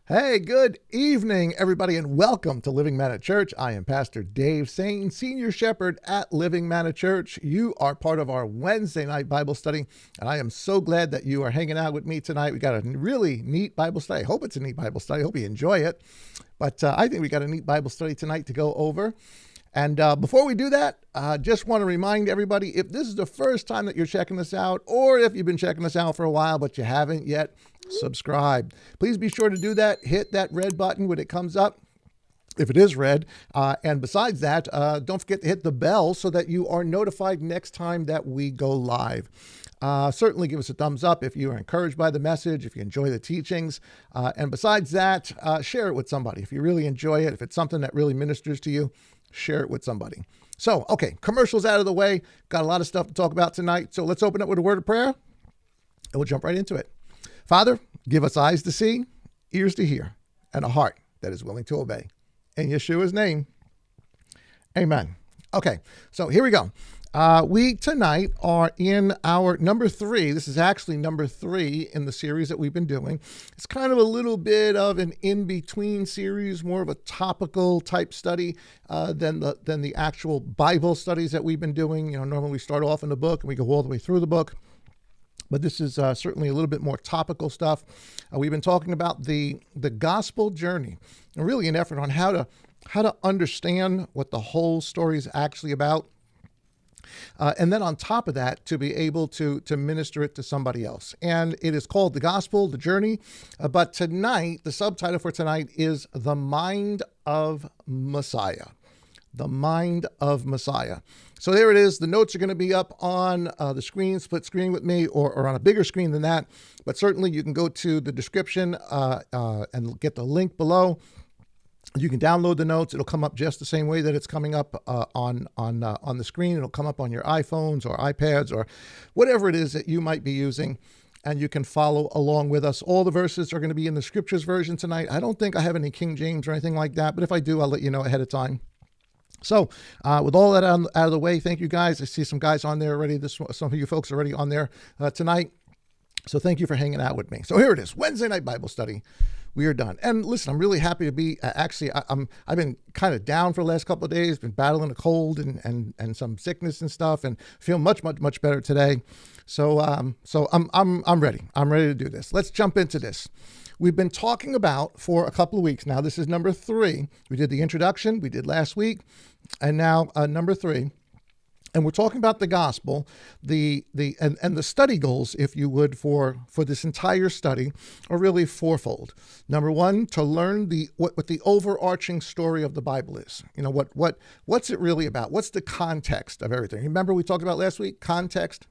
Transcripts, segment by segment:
Hey, good evening, everybody, and welcome to Living Manna Church. I am Pastor Dave Sain, Senior Shepherd at Living Manna Church. You are part of our Wednesday night Bible study, and I am so glad that you are hanging out with me tonight. We got a really neat Bible study. I hope it's a neat Bible study. I hope you enjoy it. But I think we got a neat Bible study tonight to go over. And before we do that, just want to remind everybody, if this is the first time that you're checking this out, or if you've been checking this out for a while but you haven't yet, subscribe. Please be sure to do that. Hit that red button when it comes up, if it is red. And besides that, don't forget to hit the bell so that you are notified next time that we go live. Certainly give us a thumbs up if you are encouraged by the message, if you enjoy the teachings. And besides that, share it with somebody. If you really enjoy it, if it's something that really ministers to you, share it with somebody. So, okay, commercials out of the way. Got a lot of stuff to talk about tonight. So let's open up with a word of prayer, and we'll jump right into it. Father, give us eyes to see, ears to hear, and a heart that is willing to obey. In Yeshua's name, amen. Okay, so here we go. We tonight are in our number 3. This is actually number 3 in the series that we've been doing. It's kind of a little bit of an in-between series, more of a topical type study than the actual Bible studies that we've been doing. You know, normally we start off in the book and we go all the way through the book. But this is certainly a little bit more topical stuff. We've been talking about the gospel journey, and really an effort on how to understand what the whole story is actually about. And then on top of that, to be able to minister it to somebody else. And it is called The Gospel, The Journey. But tonight, the subtitle for tonight is The Mind of Messiah. The Mind of Messiah. So there it is. The notes are going to be up on the screen, split screen with me, or on a bigger screen than that. But certainly you can go to the description and get the link below. You can download the notes. It'll come up just the same way that it's coming up on the screen. It'll come up on your iPhones or iPads or whatever it is that you might be using, and you can follow along with us. All the verses are going to be in the Scriptures version tonight. I don't think I have any King James or anything like that, but if I do, I'll let you know ahead of time. So with all that out of the way, thank you guys. I see some guys on there already. Some of you folks are already on there tonight. So thank you for hanging out with me. So here it is, Wednesday night Bible study. We are done. And listen, I'm really happy to be, I've been kind of down for the last couple of days, been battling a cold and some sickness and stuff, and feel much better today. So I'm ready. I'm ready to do this. Let's jump into this. We've been talking about for a couple of weeks now. This is number 3. We did the introduction, we did last week, and now number 3. And we're talking about the gospel, and the study goals, if you would, for this entire study are really fourfold. Number 1, to learn what the overarching story of the Bible is. You know, what's it really about? What's the context of everything? Remember we talked about last week? Context.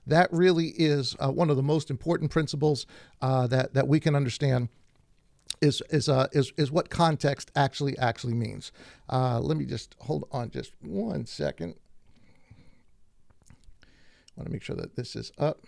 That really is one of the most important principles that we can understand. Is what context actually means. Let me just hold on just 1 second. I want to make sure that this is up.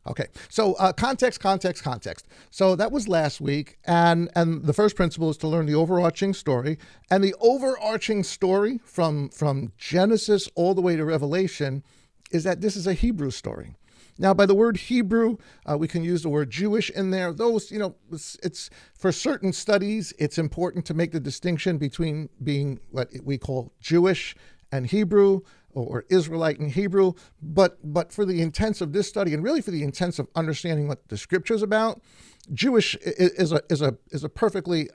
Okay, so context. So that was last week, and the first principle is to learn the overarching story. And the overarching story from Genesis all the way to Revelation is that this is a Hebrew story. Now, by the word Hebrew, we can use the word Jewish in there. Those, you know, it's for certain studies, it's important to make the distinction between being what we call Jewish and Hebrew, or Israelite and Hebrew. But for the intents of this study, and really for the intents of understanding what the Scripture is about, Jewish is a perfectly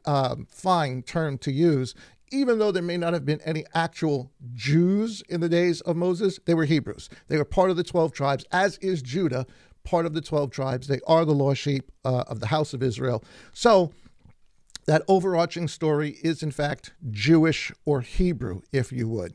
fine term to use. Even though there may not have been any actual Jews in the days of Moses, they were Hebrews. They were part of the 12 tribes, as is Judah, part of the 12 tribes. They are the lost sheep of the house of Israel. So that overarching story is, in fact, Jewish or Hebrew, if you would.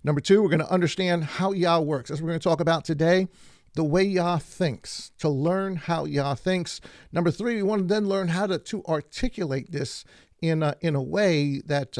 Number 2, we're going to understand how Yah works. That's what we're going to talk about today, the way Yah thinks, to learn how Yah thinks. Number 3, we want to then learn how to articulate this in a way that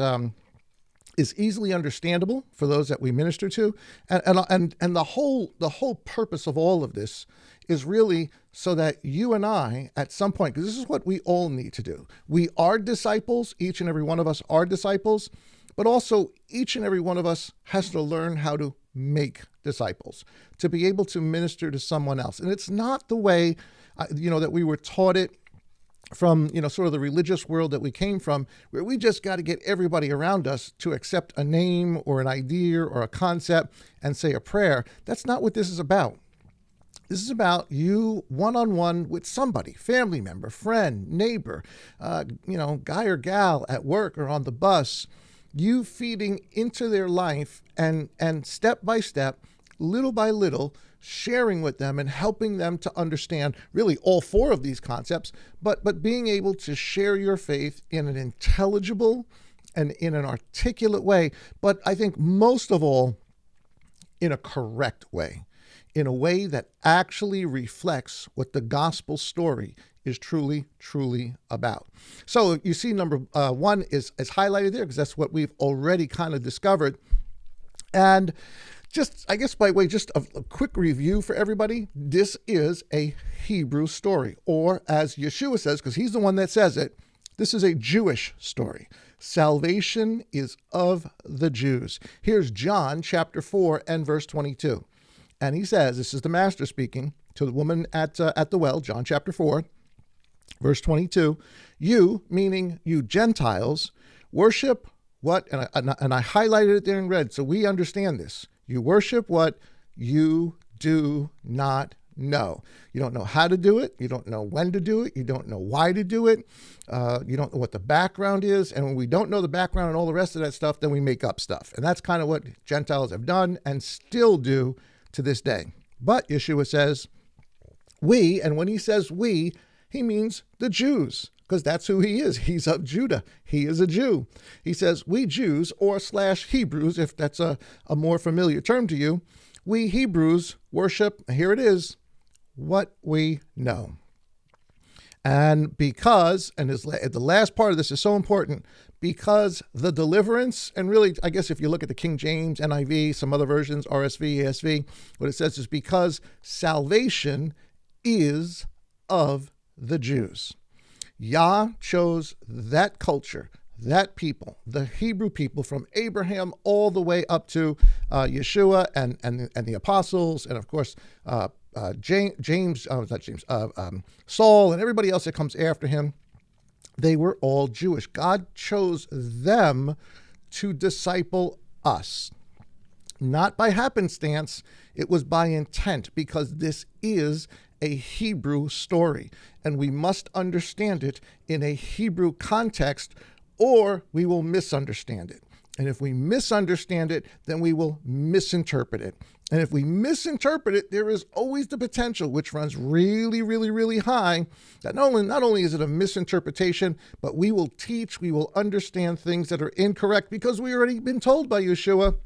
is easily understandable for those that we minister to, and the whole purpose of all of this is really so that you and I, at some point, because this is what we all need to do. We are disciples. Each and every one of us are disciples, but also each and every one of us has to learn how to make disciples, to be able to minister to someone else. And it's not the way, that we were taught it from, sort of the religious world that we came from, where we just got to get everybody around us to accept a name or an idea or a concept and say a prayer. That's not what this is about. This is about you one-on-one with somebody, family member, friend, neighbor, guy or gal at work or on the bus, you feeding into their life and step by step, little by little, sharing with them and helping them to understand really all four of these concepts, but being able to share your faith in an intelligible and in an articulate way, but I think most of all, in a correct way, in a way that actually reflects what the gospel story is truly, truly about. So you see number one is highlighted there because that's what we've already kind of discovered. And just, I guess by way, just a quick review for everybody, this is a Hebrew story, or as Yeshua says, because he's the one that says it, this is a Jewish story. Salvation is of the Jews. Here's John chapter 4 and verse 22. And he says, this is the master speaking to the woman at the well, John chapter 4, verse 22. You, meaning you Gentiles, worship what, and I highlighted it there in red so we understand this. You worship what you do not know. You don't know how to do it. You don't know when to do it. You don't know why to do it. You don't know what the background is. And when we don't know the background and all the rest of that stuff, then we make up stuff. And that's kind of what Gentiles have done and still do to this day. But Yeshua says, we, and when he says we, he means the Jews, because that's who he is. He's of Judah. He is a Jew. He says, we Jews, or / Hebrews, if that's a more familiar term to you, we Hebrews worship, here it is, what we know. And because, and the last part of this is so important, because the deliverance, and really, I guess if you look at the King James, NIV, some other versions, RSV, ASV, what it says is because salvation is of the Jews. Yah chose that culture, that people, the Hebrew people from Abraham all the way up to Yeshua and the apostles, and of course, Saul and everybody else that comes after him. They were all Jewish. God chose them to disciple us. Not by happenstance, it was by intent, because this is a Hebrew story, and we must understand it in a Hebrew context, or we will misunderstand it. And if we misunderstand it, then we will misinterpret it. And if we misinterpret it, there is always the potential, which runs really, really, really high, that not only is it a misinterpretation, but we will understand things that are incorrect because we already been told by Yeshua,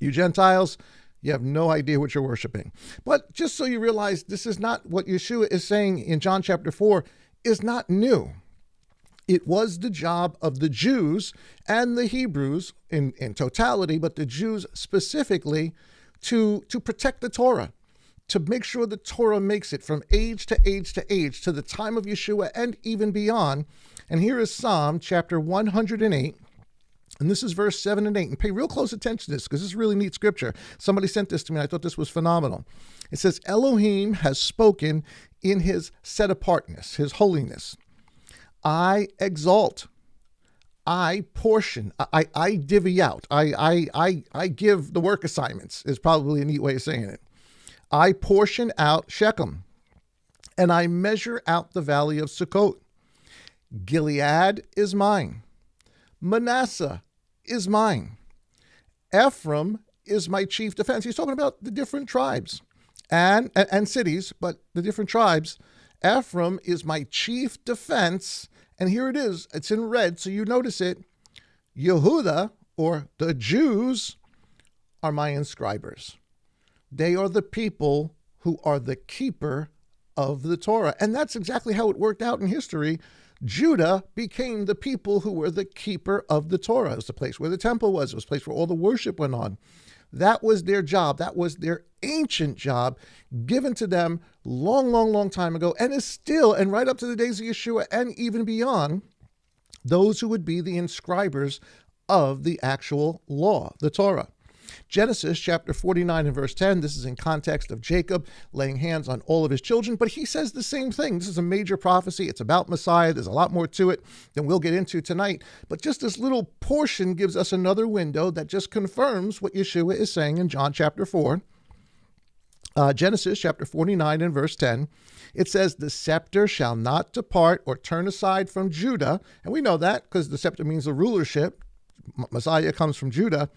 you Gentiles, you have no idea what you're worshiping. But just so you realize, this is not what Yeshua is saying in John chapter 4 is not new. It was the job of the Jews and the Hebrews in totality, but the Jews specifically, to protect the Torah, to make sure the Torah makes it from age to age to age to the time of Yeshua and even beyond. And here is Psalm chapter 108. And this is verse 7 and 8. And pay real close attention to this because this is really neat scripture. Somebody sent this to me. I thought this was phenomenal. It says, Elohim has spoken in his set apartness, his holiness. I exalt. I portion. I divvy out. I give the work assignments is probably a neat way of saying it. I portion out Shechem, and I measure out the valley of Sukkot. Gilead is mine. Manasseh is mine. Ephraim is my chief defense. He's talking about the different tribes and cities, but the different tribes. Ephraim is my chief defense. And here it is. It's in red, so you notice it. Yehuda, or the Jews, are my inscribers. They are the people who are the keeper of the Torah. And that's exactly how it worked out in history. Judah became the people who were the keeper of the Torah. It was the place where the temple was. It was the place where all the worship went on. That was their job. That was their ancient job given to them long time ago, and is still, and right up to the days of Yeshua and even beyond, those who would be the inscribers of the actual law, the Torah. Genesis chapter 49 and verse 10, this is in context of Jacob laying hands on all of his children, but he says the same thing. This is a major prophecy. It's about Messiah. There's a lot more to it than we'll get into tonight. But just this little portion gives us another window that just confirms what Yeshua is saying in John chapter 4. Genesis chapter 49 and verse 10, it says, the scepter shall not depart or turn aside from Judah. And we know that because the scepter means the rulership. Messiah comes from Judah.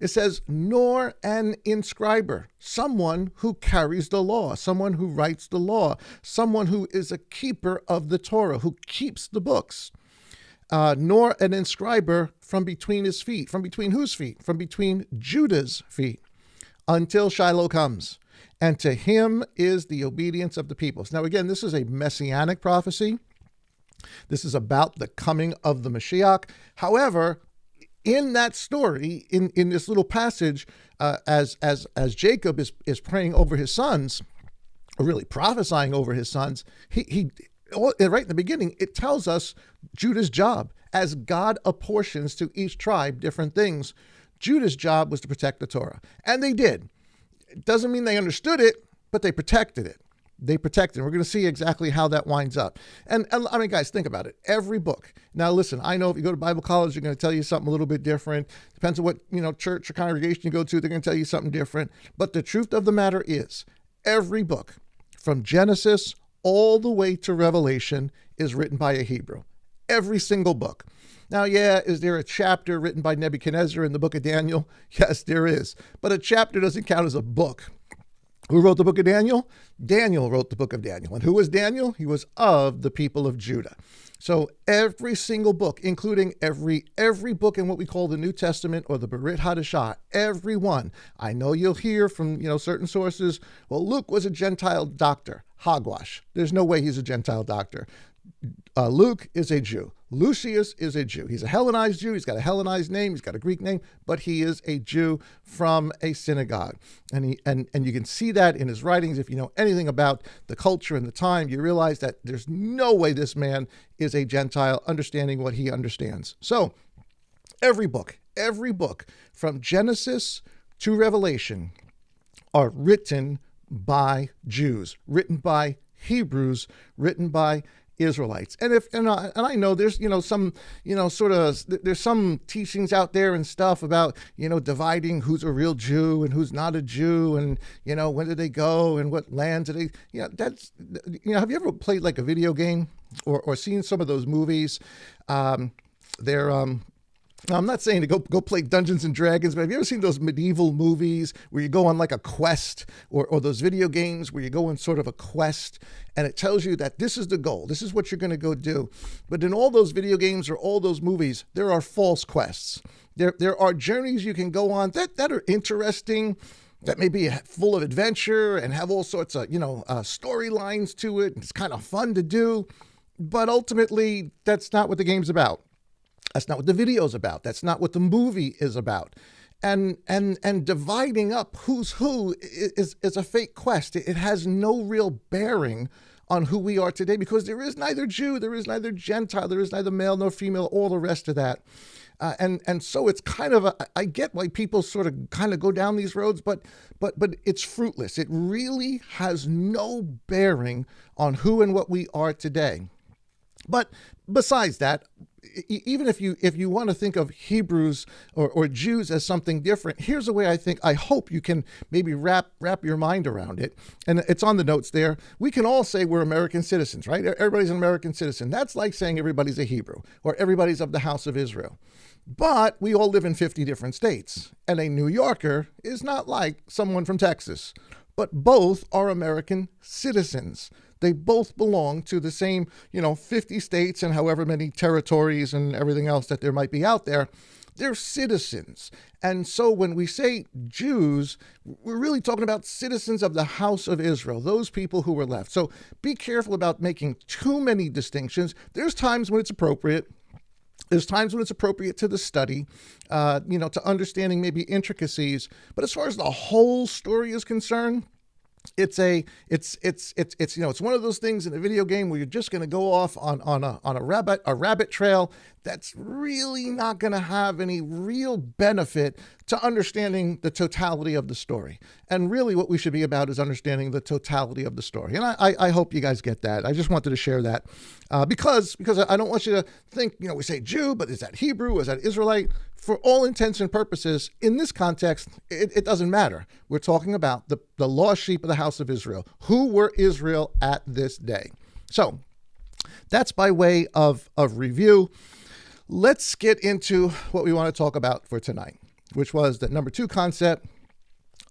It says, nor an inscriber, someone who carries the law, someone who writes the law, someone who is a keeper of the Torah, who keeps the books. Nor an inscriber from between his feet. From between whose feet? From between Judah's feet, until Shiloh comes. And to him is the obedience of the peoples. Now, again, this is a messianic prophecy. This is about the coming of the Mashiach. However, in that story, in this little passage, as Jacob is praying over his sons, or really prophesying over his sons, he right in the beginning, it tells us Judah's job, as God apportions to each tribe different things. Judah's job was to protect the Torah, and they did. It doesn't mean they understood it, but they protected it. They protected it. We're going to see exactly how that winds up. And I mean, guys, think about it. Every book. Now, listen, I know if you go to Bible college, they're going to tell you something a little bit different. Depends on what, church or congregation you go to, they're going to tell you something different. But the truth of the matter is, every book, from Genesis all the way to Revelation, is written by a Hebrew. Every single book. Now, yeah, is there a chapter written by Nebuchadnezzar in the book of Daniel? Yes, there is. But a chapter doesn't count as a book. Who wrote the book of Daniel? Daniel wrote the book of Daniel. And who was Daniel? He was of the people of Judah. So every single book, including every book in what we call the New Testament or the Berit Hadashah, every one. I know you'll hear from certain sources, well, Luke was a Gentile doctor. Hogwash. There's no way he's a Gentile doctor. Luke is a Jew. Lucius is a Jew. He's a Hellenized Jew. He's got a Hellenized name. He's got a Greek name, but he is a Jew from a synagogue. And you can see that in his writings. If you know anything about the culture and the time, you realize that there's no way this man is a Gentile understanding what he understands. So every book from Genesis to Revelation are written by Jews, written by Hebrews, written by Israelites. And I know there's some there's some teachings out there and stuff about dividing who's a real Jew and who's not a Jew, and when did they go and what land did they that's have you ever played like a video game or seen some of those movies? I'm not saying to go play Dungeons and Dragons, but have you ever seen those medieval movies where you go on like a quest, or those video games where you go on sort of a quest and it tells you that this is the goal, this is what you're going to go do. But in all those video games or all those movies, there are false quests. There are journeys you can go on that are interesting, that may be full of adventure and have all sorts of, storylines to it. And it's kind of fun to do, but ultimately that's not what the game's about. That's not what the video is about. That's not what the movie is about. And dividing up who's who is a fake quest. It has no real bearing on who we are today, because there is neither Jew, there is neither Gentile, there is neither male nor female, all the rest of that. And so it's kind of I get why people sort of kind of go down these roads, but it's fruitless. It really has no bearing on who and what we are today. But besides that, even if you want to think of Hebrews or Jews as something different, here's a way I hope you can maybe wrap your mind around it. And it's on the notes there. We can all say we're American citizens, right? Everybody's an American citizen. That's like saying everybody's a Hebrew or everybody's of the house of Israel. But we all live in 50 different states. And a New Yorker is not like someone from Texas. But both are American citizens. They both belong to the same, 50 states and however many territories and everything else that there might be out there. They're citizens. And so when we say Jews, we're really talking about citizens of the house of Israel, those people who were left. So be careful about making too many distinctions. There's times when it's appropriate. There's times when it's appropriate to the study, to understanding maybe intricacies. But as far as the whole story is concerned, it's one of those things in a video game where you're just going to go off on a rabbit trail that's really not going to have any real benefit to understanding the totality of the story. And really what we should be about is understanding the totality of the story. And I hope you guys get that. I just wanted to share that because I don't want you to think, we say Jew, but is that Hebrew? Is that Israelite? For all intents and purposes, in this context, it doesn't matter. We're talking about the lost sheep of the house of Israel. Who were Israel at this day? So that's by way of review. Let's get into what we want to talk about for tonight, which was the number 2 concept,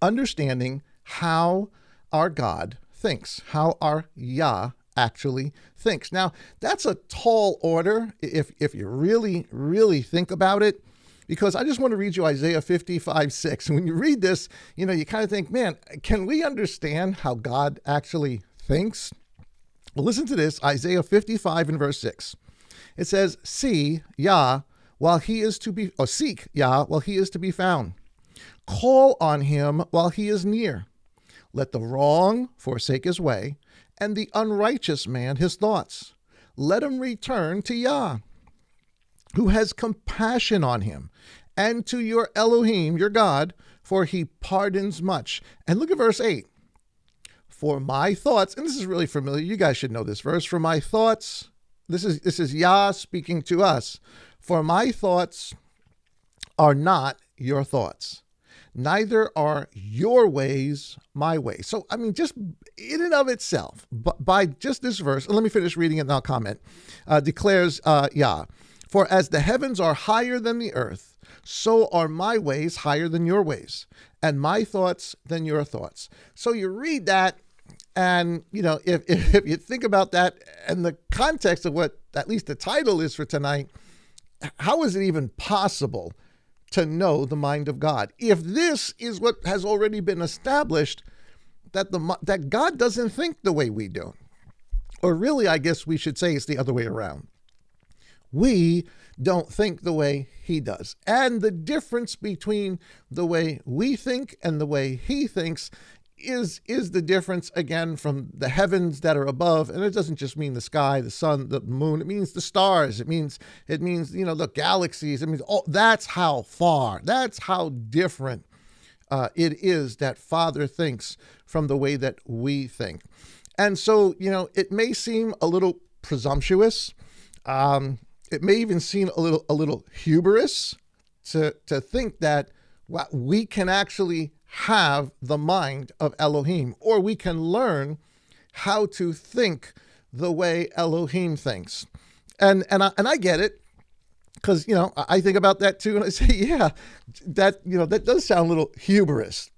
understanding how our God thinks, how our Yah actually thinks. Now, that's a tall order if you really, really think about it, because I just want to read you Isaiah 55:6. And when you read this, you kind of think, man, can we understand how God actually thinks? Well, listen to this, Isaiah 55 and verse 6. It says, seek Yah while he is to be found. Call on him while he is near. Let the wrong forsake his way, and the unrighteous man his thoughts. Let him return to Yah, who has compassion on him, and to your Elohim, your God, for he pardons much. And look at verse 8. For my thoughts, and this is really familiar, you guys should know this verse, for my thoughts, this is Yah speaking to us. For my thoughts are not your thoughts, neither are your ways my ways. So, just in and of itself, by just this verse, and let me finish reading it and I'll comment, declares Yah, for as the heavens are higher than the earth, so are my ways higher than your ways, and my thoughts than your thoughts. So you read that, and, if you think about that and the context of what at least the title is for tonight, how is it even possible to know the mind of God? If this is what has already been established, that God doesn't think the way we do. Or really, I guess we should say it's the other way around. We don't think the way he does. And the difference between the way we think and the way he thinks is the difference, again, from the heavens that are above. And it doesn't just mean the sky, the sun, the moon. It means the stars. It means the galaxies. It means that's how far, that's how different it is that Father thinks from the way that we think. And so, it may seem a little presumptuous. It may even seem a little hubris to think that we can actually have the mind of Elohim, or we can learn how to think the way Elohim thinks. And I get it, because I think about that too, and I say, yeah, that does sound a little hubris.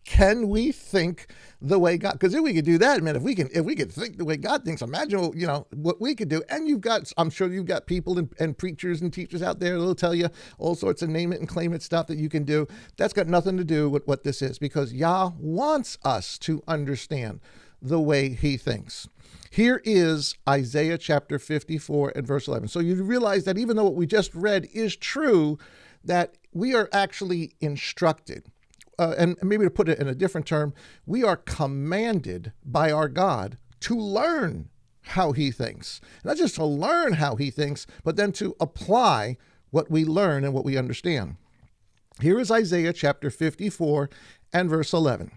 Can we think the way God? Because if we could do that, man, if we could think the way God thinks, imagine what we could do. And I'm sure you've got people and preachers and teachers out there that'll tell you all sorts of name it and claim it stuff that you can do. That's got nothing to do with what this is, because Yah wants us to understand the way he thinks. Here is Isaiah chapter 54 and verse 11. So you realize that even though what we just read is true, that we are actually instructed. And maybe to put it in a different term, we are commanded by our God to learn how he thinks. Not just to learn how he thinks, but then to apply what we learn and what we understand. Here is Isaiah chapter 54 and verse 11.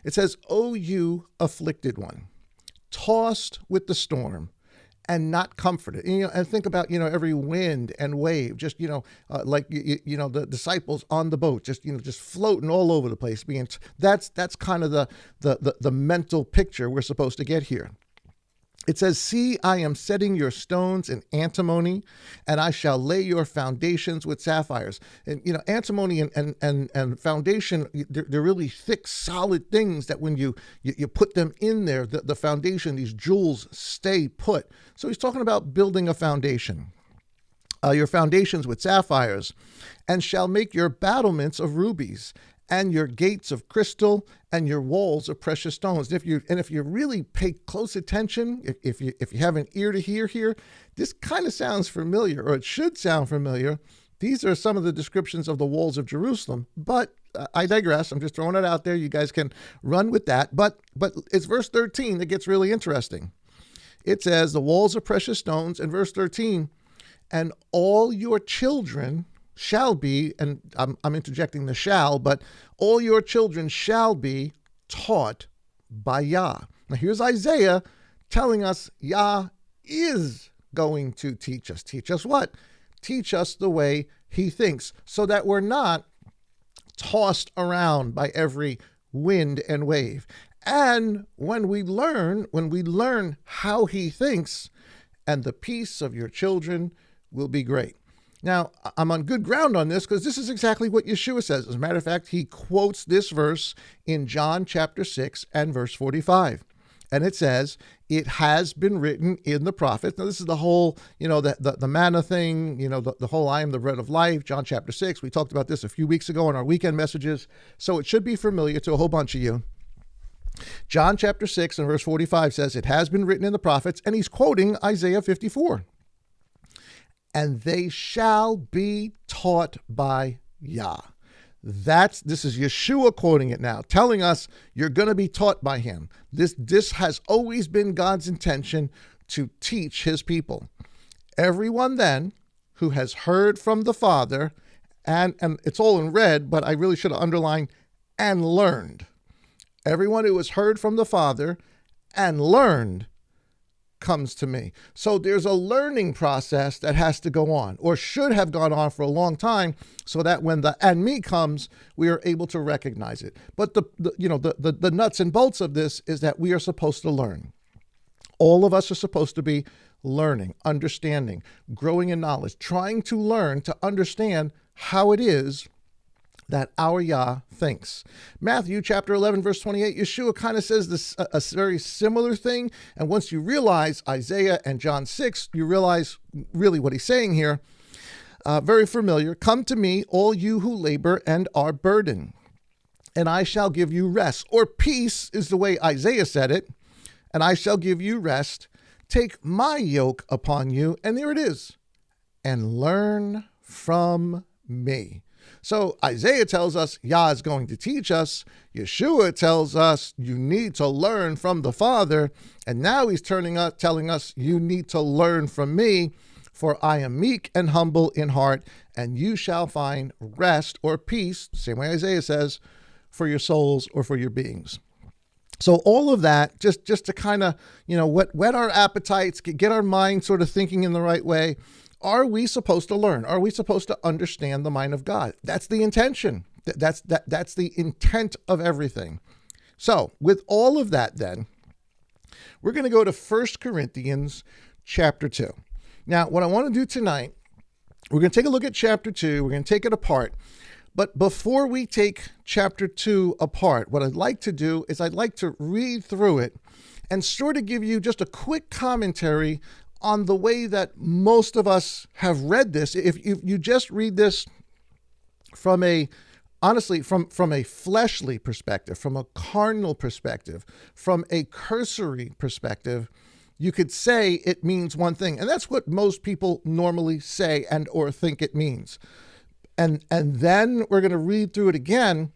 It says, O you afflicted one, tossed with the storm, and not comforted. And think about, every wind and wave, just, like, the disciples on the boat, just floating all over the place. That's kind of the mental picture we're supposed to get here. It says, see, I am setting your stones in antimony, and I shall lay your foundations with sapphires. And, antimony and foundation, they're really thick, solid things that when you put them in there, the foundation, these jewels stay put. So he's talking about building a foundation. Your foundations with sapphires, and shall make your battlements of rubies, and your gates of crystal, and your walls of precious stones. If you really pay close attention, if you have an ear to hear here, this kind of sounds familiar, or it should sound familiar. These are some of the descriptions of the walls of Jerusalem, but I digress. I'm just throwing it out there. You guys can run with that. But it's verse 13 that gets really interesting. It says the walls of precious stones, in verse 13, and all your children shall be, and I'm interjecting the shall, but all your children shall be taught by Yah. Now here's Isaiah telling us Yah is going to teach us. Teach us what? Teach us the way he thinks, so that we're not tossed around by every wind and wave. And when we learn how he thinks, and the peace of your children will be great. Now, I'm on good ground on this because this is exactly what Yeshua says. As a matter of fact, he quotes this verse in John chapter 6 and verse 45. And it says, it has been written in the prophets. Now, this is the whole, the manna thing, the whole I am the bread of life, John chapter 6. We talked about this a few weeks ago in our weekend messages. So it should be familiar to a whole bunch of you. John chapter 6 and verse 45 says, it has been written in the prophets, and he's quoting Isaiah 54. And they shall be taught by Yah. This is Yeshua quoting it now, telling us you're going to be taught by him. This has always been God's intention, to teach his people. Everyone then who has heard from the Father, and it's all in red, but I really should have underlined, and learned. Everyone who has heard from the Father and learned comes to me. So there's a learning process that has to go on, or should have gone on for a long time, so that when the and me comes, we are able to recognize it. But the nuts and bolts of this is that we are supposed to learn. All of us are supposed to be learning, understanding, growing in knowledge, trying to learn to understand how it is that our Yah thinks. Matthew chapter 11, verse 28, Yeshua kind of says this, a very similar thing. And once you realize Isaiah and John 6, you realize really what he's saying here. Very familiar. Come to me, all you who labor and are burdened, and I shall give you rest. Or peace is the way Isaiah said it. And I shall give you rest. Take my yoke upon you. And there it is. And learn from me. So Isaiah tells us Yah is going to teach us. Yeshua tells us you need to learn from the Father. And now he's telling us you need to learn from me. For I am meek and humble in heart, and you shall find rest or peace, same way Isaiah says, for your souls or for your beings. So all of that, just to kind of, whet our appetites, get our mind sort of thinking in the right way. Are we supposed to learn? Are we supposed to understand the mind of God? That's the intention. That's the intent of everything. So with all of that, then, we're going to go to 1 Corinthians chapter 2. Now, what I want to do tonight, we're going to take a look at chapter 2. We're going to take it apart. But before we take chapter 2 apart, what I'd like to do is I'd like to read through it and sort of give you just a quick commentary on the way that most of us have read this. If you just read this from a fleshly perspective, from a carnal perspective, from a cursory perspective, you could say it means one thing. And that's what most people normally say and or think it means. And then we're going to read through it again,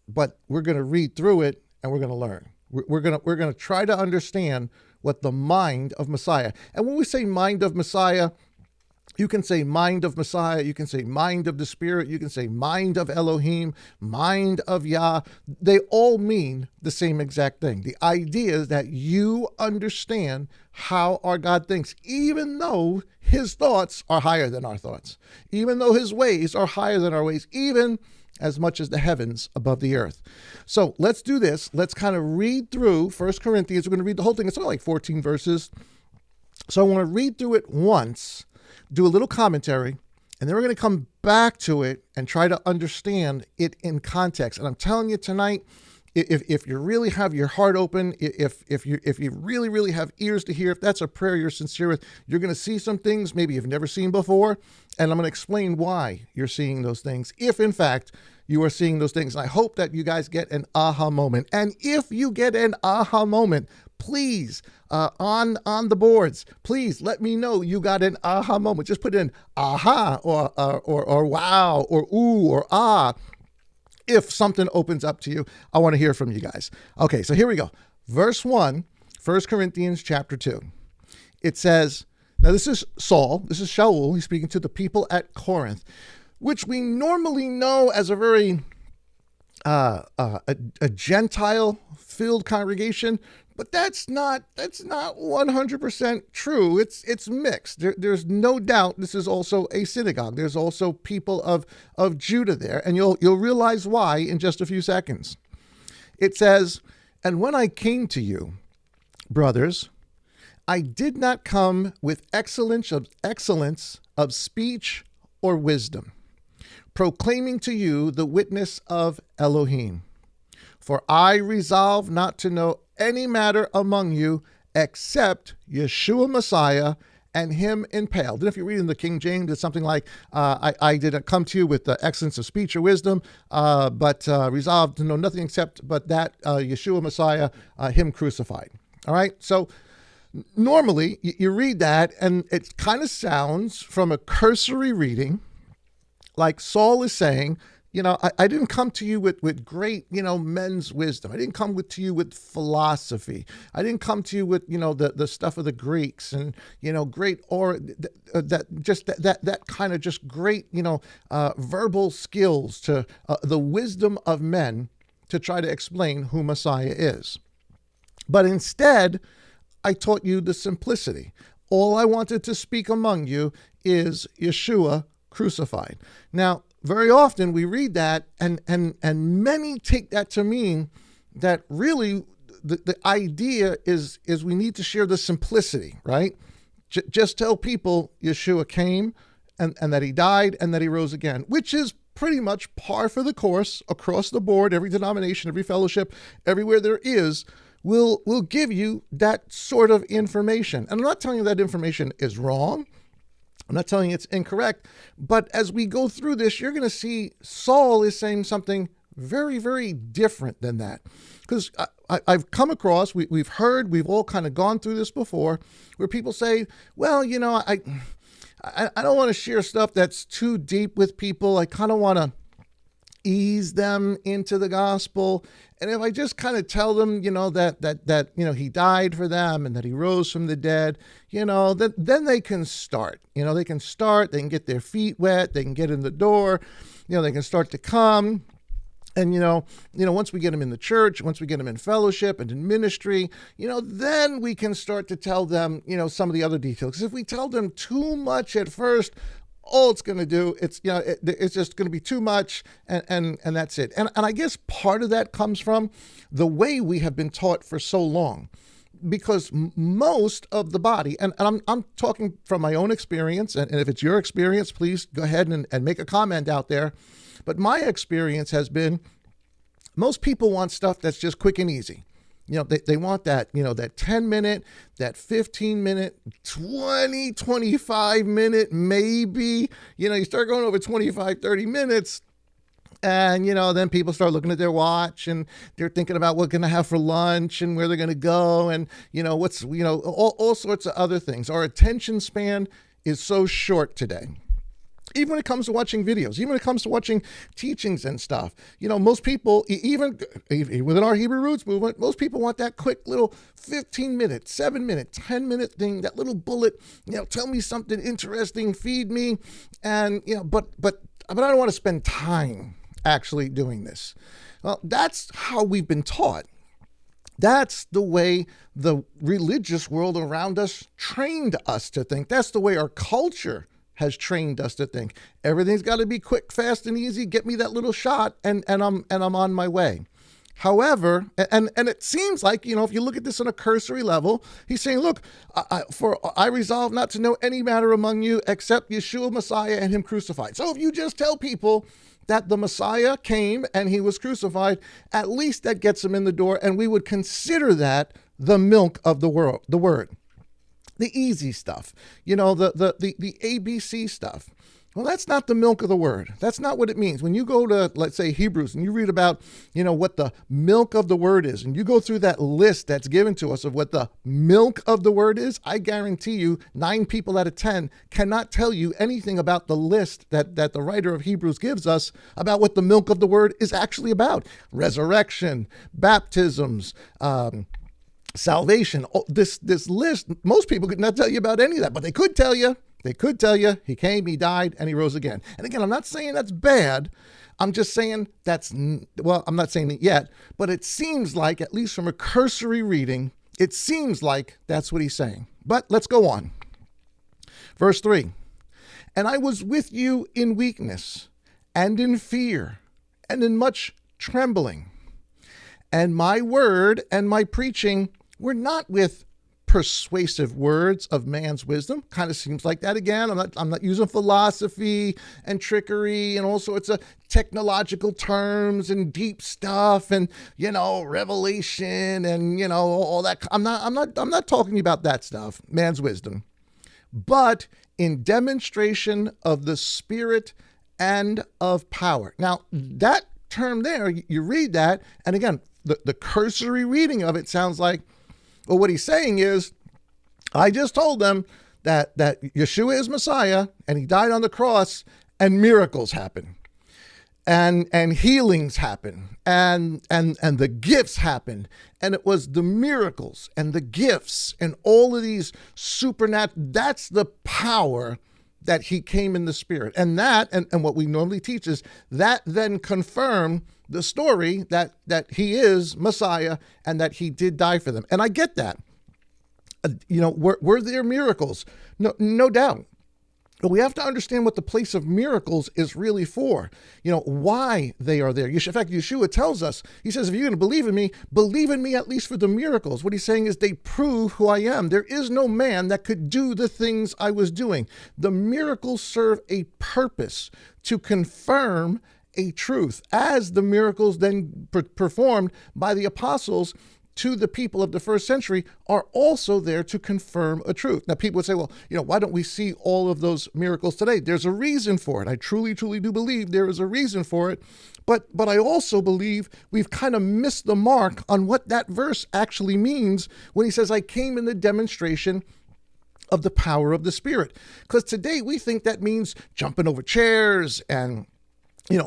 but we're going to read through it and we're going to learn. We're going to try to understand what the mind of Messiah. And when we say mind of Messiah, you can say mind of Messiah, you can say mind of the Spirit, you can say mind of Elohim, mind of Yah. They all mean the same exact thing. The idea is that you understand how our God thinks, even though his thoughts are higher than our thoughts, even though his ways are higher than our ways, even as much as the heavens above the earth. So let's do this. Let's kind of read through 1 Corinthians. We're going to read the whole thing. It's only like 14 verses. So I want to read through it once, do a little commentary, and then we're going to come back to it and try to understand it in context. And I'm telling you tonight, if you really have your heart open, if you really, really have ears to hear, if that's a prayer you're sincere with, you're going to see some things maybe you've never seen before. And I'm going to explain why you're seeing those things, if in fact you are seeing those things. And I hope that you guys get an aha moment. And if you get an aha moment, please, on the boards, please let me know you got an aha moment. Just put in aha or wow or ooh or ah. If something opens up to you, I want to hear from you guys. Okay, so here we go. Verse 1, 1 Corinthians chapter 2. It says, Now, this is Saul. This is Shaul. He's speaking to the people at Corinth, which we normally know as a very a Gentile-filled congregation, but that's not 100% true. It's mixed. There's no doubt this is also a synagogue. There's also people of Judah there, and you'll realize why in just a few seconds. It says, "And when I came to you, brothers, I did not come with excellence of speech or wisdom, proclaiming to you the witness of Elohim. For I resolve not to know any matter among you except Yeshua Messiah and him impaled." And if you're reading the King James, it's something like, I didn't come to you with the excellence of speech or wisdom, but resolved to know nothing except but that Yeshua Messiah, him crucified. All right, so normally you read that and it kind of sounds from a cursory reading like Saul is saying, I didn't come to you with great, men's wisdom. I didn't come to you with philosophy. I didn't come to you with, the stuff of the Greeks and, great, or that kind of just great, verbal skills to the wisdom of men to try to explain who Messiah is. But instead, I taught you the simplicity. All I wanted to speak among you is Yeshua crucified. Now, very often we read that and many take that to mean that really the idea is we need to share the simplicity, right? Just tell people Yeshua came and that he died and that he rose again, which is pretty much par for the course across the board. Every denomination, every fellowship, everywhere there is, will give you that sort of information. And I'm not telling you that information is wrong. I'm not telling you it's incorrect, but as we go through this, you're going to see Saul is saying something very, very different than that. Because I've come across, we've heard, we've all kind of gone through this before, where people say, well, I don't want to share stuff that's too deep with people. I kind of want to ease them into the gospel. And if I just kind of tell them, that he died for them and that he rose from the dead, then they can start. They can get their feet wet, they can get in the door, they can start to come. And, once we get them in the church, once we get them in fellowship and in ministry, then we can start to tell them, some of the other details. Because if we tell them too much at first, all it's going to do, it's just going to be too much, and that's it. And I guess part of that comes from the way we have been taught for so long, because most of the body, and I'm talking from my own experience, and if it's your experience, please go ahead and make a comment out there. But my experience has been most people want stuff that's just quick and easy. They want that, that 10-minute, that 15-minute, 20, 25-minute, maybe, you start going over 25, 30 minutes. And, then people start looking at their watch and they're thinking about what they're going to have for lunch and where they're going to go. And, all sorts of other things. Our attention span is so short today. Even when it comes to watching videos, even when it comes to watching teachings and stuff, most people, even within our Hebrew Roots movement, most people want that quick little 15-minute, 7-minute, 10-minute thing, that little bullet, tell me something interesting, feed me. And, but I don't want to spend time actually doing this. Well, that's how we've been taught. That's the way the religious world around us trained us to think. That's the way our culture has trained us to think. Everything's got to be quick, fast, and easy. Get me that little shot, and I'm on my way. However, and it seems like, if you look at this on a cursory level, he's saying, look, I resolve not to know any matter among you except Yeshua Messiah and him crucified. So if you just tell people that the Messiah came and he was crucified, at least that gets them in the door, and we would consider that the milk of the word. The easy stuff, the ABC stuff. Well, that's not the milk of the word. That's not what it means. When you go to, let's say, Hebrews, and you read about, what the milk of the word is, and you go through that list that's given to us of what the milk of the word is, I guarantee you 9 people out of 10 cannot tell you anything about the list that the writer of Hebrews gives us about what the milk of the word is actually about. Resurrection, baptisms, salvation. Oh, this list, most people could not tell you about any of that, but they could tell you. They could tell you he came, he died, and he rose again. And again, I'm not saying that's bad. I'm just saying I'm not saying it yet, but it seems like, at least from a cursory reading, it seems like that's what he's saying. But let's go on. Verse 3, and I was with you in weakness and in fear and in much trembling. And my word and my preaching were not with persuasive words of man's wisdom. Kind of seems like that again. I'm not using philosophy and trickery and all sorts of technological terms and deep stuff and, revelation and, all that. I'm not talking about that stuff, man's wisdom, but in demonstration of the Spirit and of power. Now, that term there, you read that, and again, the cursory reading of it sounds like, well, what he's saying is, I just told them that Yeshua is Messiah and he died on the cross and miracles happen and healings happen and the gifts happen. And it was the miracles and the gifts and all of these supernatural, that's the power that he came in the Spirit. And that, and what we normally teach is that then confirmed the story that he is Messiah and that he did die for them. And I get that. Were there miracles? No doubt. But we have to understand what the place of miracles is really for, why they are there. In fact, Yeshua tells us, he says, if you're going to believe in me at least for the miracles. What he's saying is they prove who I am. There is no man that could do the things I was doing. The miracles serve a purpose to confirm a truth, as the miracles then performed by the apostles to the people of the first century are also there to confirm a truth. Now, people would say, well, why don't we see all of those miracles today? There's a reason for it. I truly, truly do believe there is a reason for it. But I also believe we've kind of missed the mark on what that verse actually means when he says, I came in the demonstration of the power of the Spirit. Because today we think that means jumping over chairs and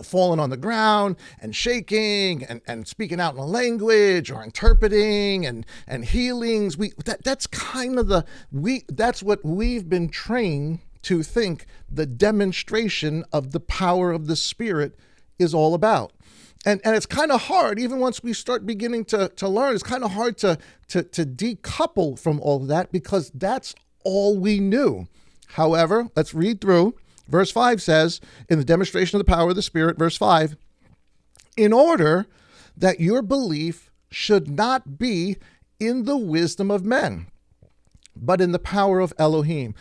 falling on the ground and shaking and speaking out in a language or interpreting and healings. That's kind of that's what we've been trained to think the demonstration of the power of the Spirit is all about. And it's kind of hard, even once we start beginning to learn, it's kind of hard to decouple from all of that because that's all we knew. However, let's read through. Verse 5 says, in the demonstration of the power of the Spirit, verse 5, in order that your belief should not be in the wisdom of men, but in the power of Elohim.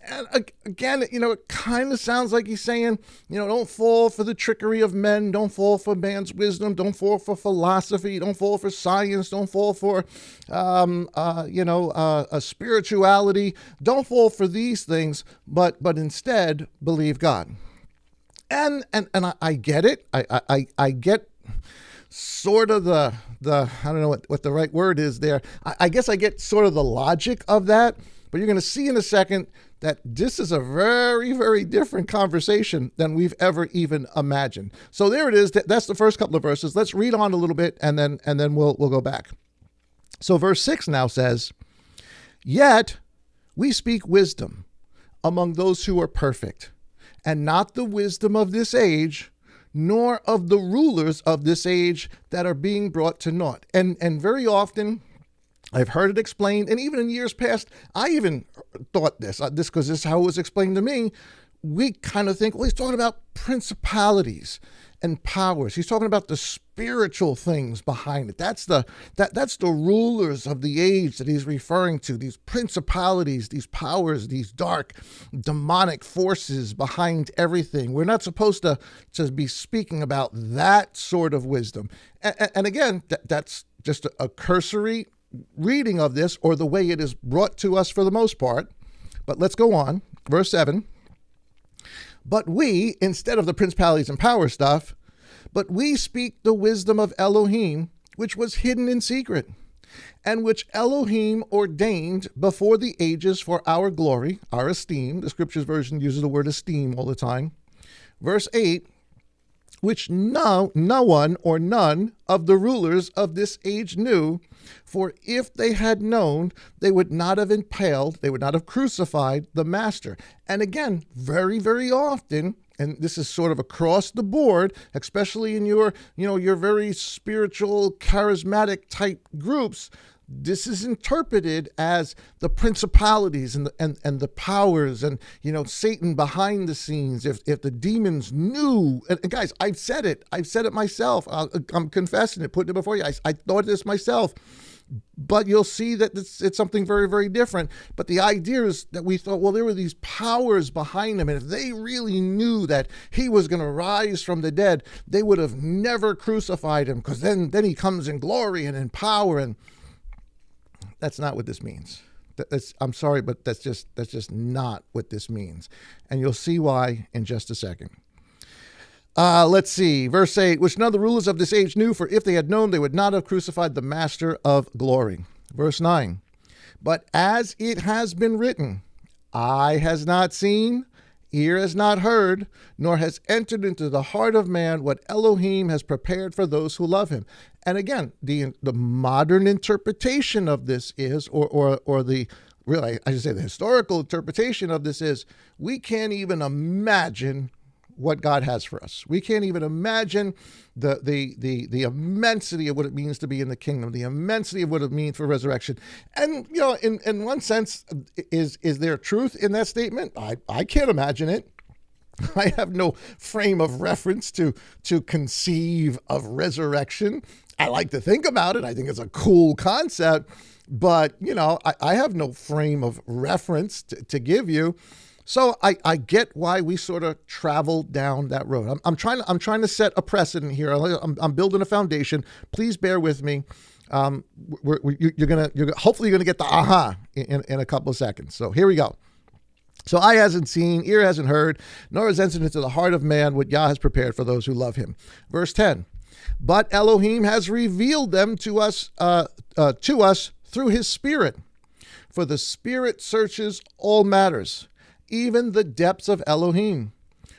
And again, it kind of sounds like he's saying, don't fall for the trickery of men. Don't fall for man's wisdom. Don't fall for philosophy. Don't fall for science. Don't fall for, a spirituality. Don't fall for these things, but instead believe God. And I get it. I get sort of the I don't know what the right word is there. I guess I get sort of the logic of that, but you're going to see in a second that this is a very, very different conversation than we've ever even imagined. So there it is. That's the first couple of verses. Let's read on a little bit and then we'll go back. So verse 6 now says, yet we speak wisdom among those who are perfect, and not the wisdom of this age, nor of the rulers of this age that are being brought to naught. And very often I've heard it explained, and even in years past, I even thought this because this is how it was explained to me. We kind of think, well, he's talking about principalities and powers. He's talking about the spiritual things behind it. That's the rulers of the age that he's referring to, these principalities, these powers, these dark demonic forces behind everything. We're not supposed to be speaking about that sort of wisdom. And again, that's just a cursory reading of this, or the way it is brought to us for the most part. But let's go on. Verse 7. But we, instead of the principalities and power stuff, but we speak the wisdom of Elohim, which was hidden in secret, and which Elohim ordained before the ages for our glory, our esteem. The Scriptures version uses the word esteem all the time. Verse 8, which no one or none of the rulers of this age knew, For if they had known, they would not have impaled, they would not have crucified the master. And again, very, very often, and this is sort of across the board, especially in your very spiritual, charismatic type groups, this is interpreted as the principalities and the powers and, Satan behind the scenes. If the demons knew, and guys, I've said it myself. I'm confessing it, putting it before you. I thought this myself. But you'll see that it's something very, very different. But the idea is that we thought, well, there were these powers behind him. And if they really knew that he was going to rise from the dead, they would have never crucified him, because then he comes in glory and in power. And that's not what this means. I'm sorry, but that's just not what this means. And you'll see why in just a second. Let's see, verse 8, which none of the rulers of this age knew, for if they had known, they would not have crucified the master of glory. Verse 9, but as it has been written, eye has not seen, ear has not heard, nor has entered into the heart of man what Elohim has prepared for those who love him. And again, the modern interpretation of this is, or the really, I should say the historical interpretation of this is, we can't even imagine what God has for us. We can't even imagine the immensity of what it means to be in the kingdom, the immensity of what it means for resurrection. And, in one sense, is there truth in that statement? I can't imagine it. I have no frame of reference to conceive of resurrection. I like to think about it. I think it's a cool concept, but, I have no frame of reference to give you. So I get why we sort of travel down that road. I'm trying to set a precedent here. I'm building a foundation. Please bear with me. You're hopefully gonna get the aha in a couple of seconds. So here we go. So eye hasn't seen, ear hasn't heard, nor has entered into the heart of man what Yah has prepared for those who love him. Verse 10. But Elohim has revealed them to us through his Spirit. For the Spirit searches all matters, even the depths of Elohim.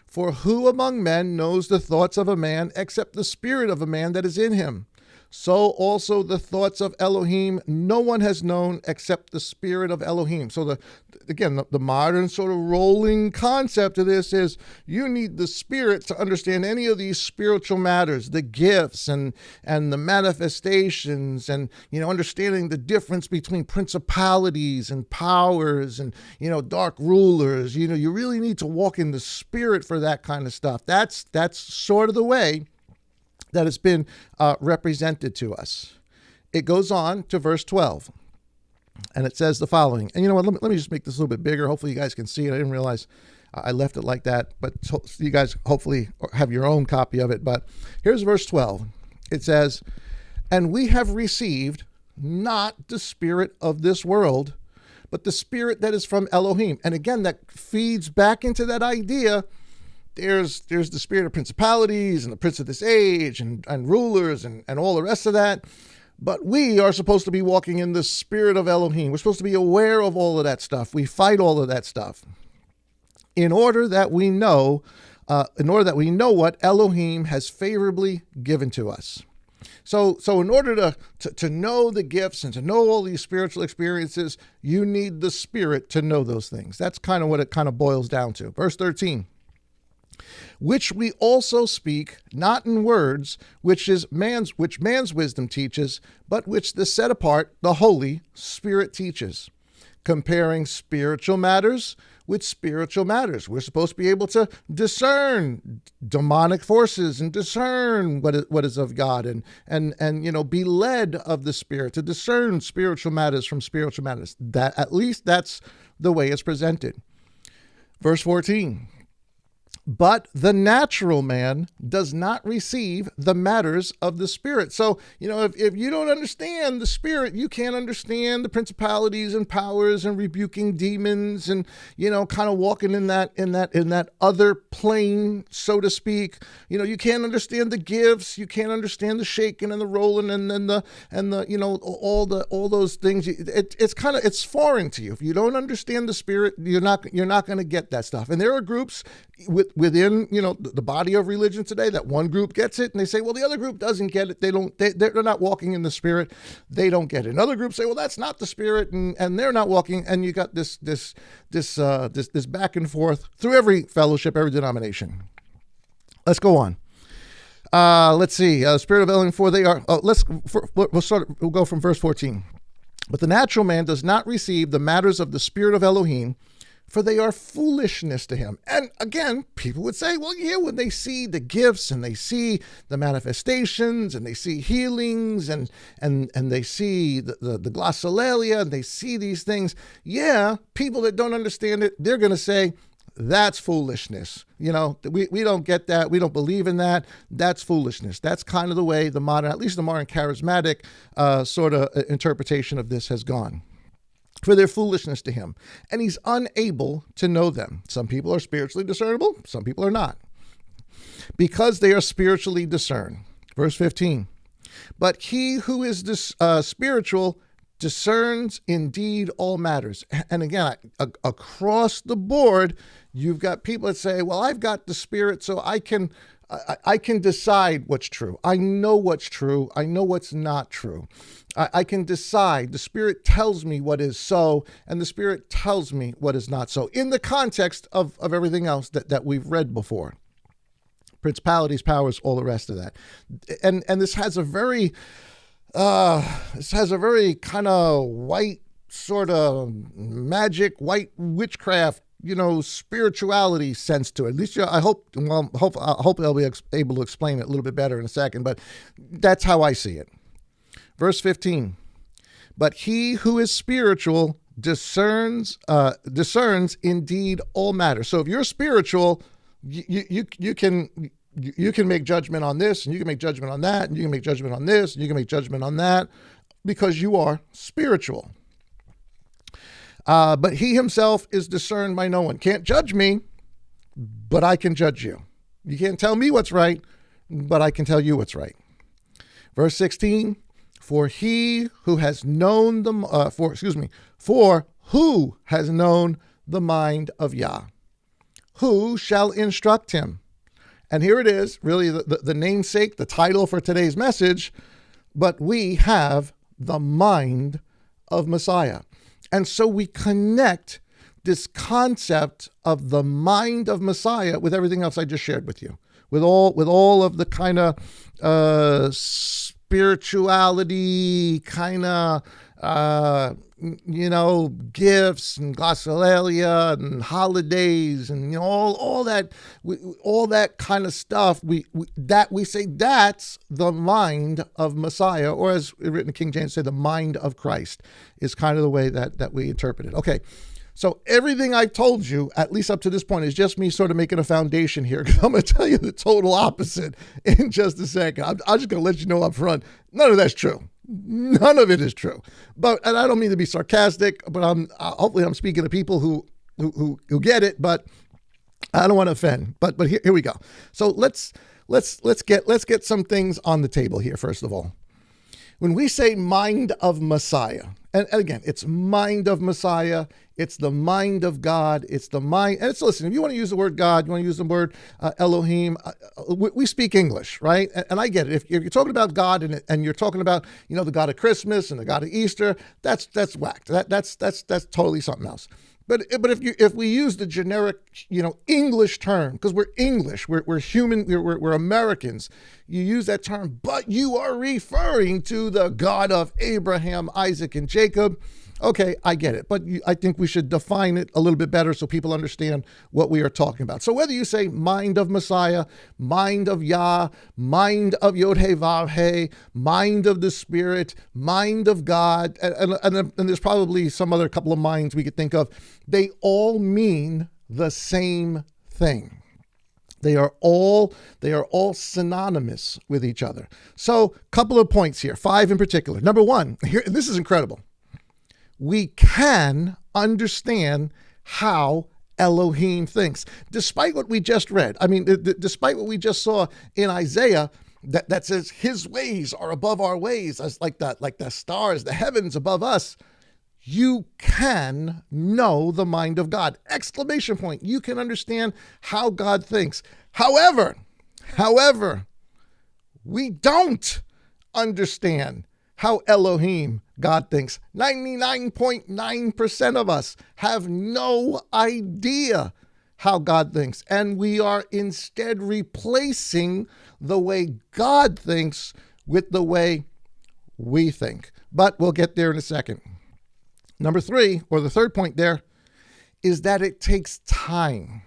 For who among men knows the thoughts of a man except the spirit of a man that is in him? So also the thoughts of Elohim no one has known except the Spirit of Elohim. So the modern sort of rolling concept of this is you need the Spirit to understand any of these spiritual matters, the gifts and the manifestations, and understanding the difference between principalities and powers and dark rulers. You really need to walk in the Spirit for that kind of stuff. That's sort of the way that it's been represented to us. It goes on to verse 12, and it says the following. And you know what? Let me just make this a little bit bigger. Hopefully you guys can see it. I didn't realize I left it like that, but you guys hopefully have your own copy of it. But here's verse 12. It says, and we have received not the spirit of this world, but the Spirit that is from Elohim. And again, that feeds back into that idea. There's the spirit of principalities and the prince of this age and rulers and all the rest of that. But we are supposed to be walking in the Spirit of Elohim. We're supposed to be aware of all of that stuff. We fight all of that stuff in order that we know what Elohim has favorably given to us. So in order to know the gifts and to know all these spiritual experiences, you need the Spirit to know those things. That's kind of what it kind of boils down to. Verse 13. Which we also speak, not in words, which man's wisdom teaches, but which the set apart, the Holy Spirit teaches, comparing spiritual matters with spiritual matters. We're supposed to be able to discern demonic forces and discern what is of God and be led of the Spirit to discern spiritual matters from spiritual matters. That at least that's the way it's presented. Verse 14. But the natural man does not receive the matters of the Spirit. So, if you don't understand the Spirit, you can't understand the principalities and powers and rebuking demons and, kind of walking in that other plane, so to speak. You can't understand the gifts. You can't understand the shaking and the rolling and all those things. It's foreign to you. If you don't understand the Spirit, you're not going to get that stuff. And there are groups within, the body of religion today, that one group gets it and they say, well, the other group doesn't get it. They're not walking in the Spirit. They don't get it. Another group say, well, that's not the Spirit, and they're not walking. And you got this back and forth through every fellowship, every denomination. Let's go on. Let's see. Spirit of Elohim, for they are. We'll go from verse 14. But the natural man does not receive the matters of the Spirit of Elohim, for they are foolishness to him. And again, people would say, well, yeah, when they see the gifts and they see the manifestations and they see healings and they see the glossolalia and they see these things, yeah, people that don't understand it, they're going to say, that's foolishness. We don't get that. We don't believe in that. That's foolishness. That's kind of the way at least the modern charismatic sort of interpretation of this has gone. For their foolishness to him, and he's unable to know them. Some people are spiritually discernible, some people are not, because they are spiritually discerned. Verse 15, but he who is spiritual discerns indeed all matters. And again, across the board, you've got people that say, well, I've got the Spirit, so I can decide what's true. I know what's true. I know what's not true. I can decide. The Spirit tells me what is so, and the Spirit tells me what is not so, in the context of everything else that we've read before. Principalities, powers, all the rest of that. And this has a very kind of white sort of magic, white witchcraft, spirituality sense to it. At least I hope I'll be able to explain it a little bit better in a second, but that's how I see it. Verse 15, but he who is spiritual discerns indeed all matters. So if you're spiritual, you can make judgment on this, and you can make judgment on that, and you can make judgment on this, and you can make judgment on that, because you are spiritual. But he himself is discerned by no one. Can't judge me, but I can judge you. You can't tell me what's right, but I can tell you what's right. Verse 16, for who has known the mind of Yah? Who shall instruct him? And here it is, really the namesake, the title for today's message, but we have the mind of Messiah. And so we connect this concept of the mind of Messiah with everything else I just shared with you, with all of the kind of spirituality, kind of gifts and glossolalia and holidays and all that kind of stuff. We say that's the mind of Messiah, or as written in King James, say the mind of Christ, is kind of the way that we interpret it. Okay. So everything I've told you, at least up to this point, is just me sort of making a foundation here, because I'm going to tell you the total opposite in just a second. I'm just going to let you know up front, none of that's true. None of it is true. And I don't mean to be sarcastic, but hopefully I'm speaking to people who get it, but I don't want to offend. But here we go. So let's get some things on the table here. First of all, when we say mind of Messiah, and again, it's mind of Messiah, it's the mind of God, it's the mind, and listen, if you want to use the word God, you want to use the word Elohim, we speak English, right? And I get it. If you're talking about God and you're talking about, the God of Christmas and the God of Easter, that's whacked. That's totally something else. But if we use the generic, English term, because we're English, we're human, we're Americans, you use that term, but you are referring to the God of Abraham, Isaac, and Jacob. Okay, I get it. But I think we should define it a little bit better so people understand what we are talking about. So whether you say mind of Messiah, mind of Yah, mind of Yod-Heh-Vav-Heh, mind of the Spirit, mind of God, and there's probably some other couple of minds we could think of, they all mean the same thing. They are all synonymous with each other. So a couple of points here, 5 in particular. Number 1, here, this is incredible. We can understand how Elohim thinks, despite what we just read. I mean, despite what we just saw in Isaiah, that says his ways are above our ways, as like the stars, the heavens above us. you can know the mind of God. Exclamation point. You can understand how God thinks. However, we don't understand how Elohim, God, thinks. 99.9% of us have no idea how God thinks. And we are instead replacing the way God thinks with the way we think. But we'll get there in a second. Number 3, or the third point there, is that it takes time.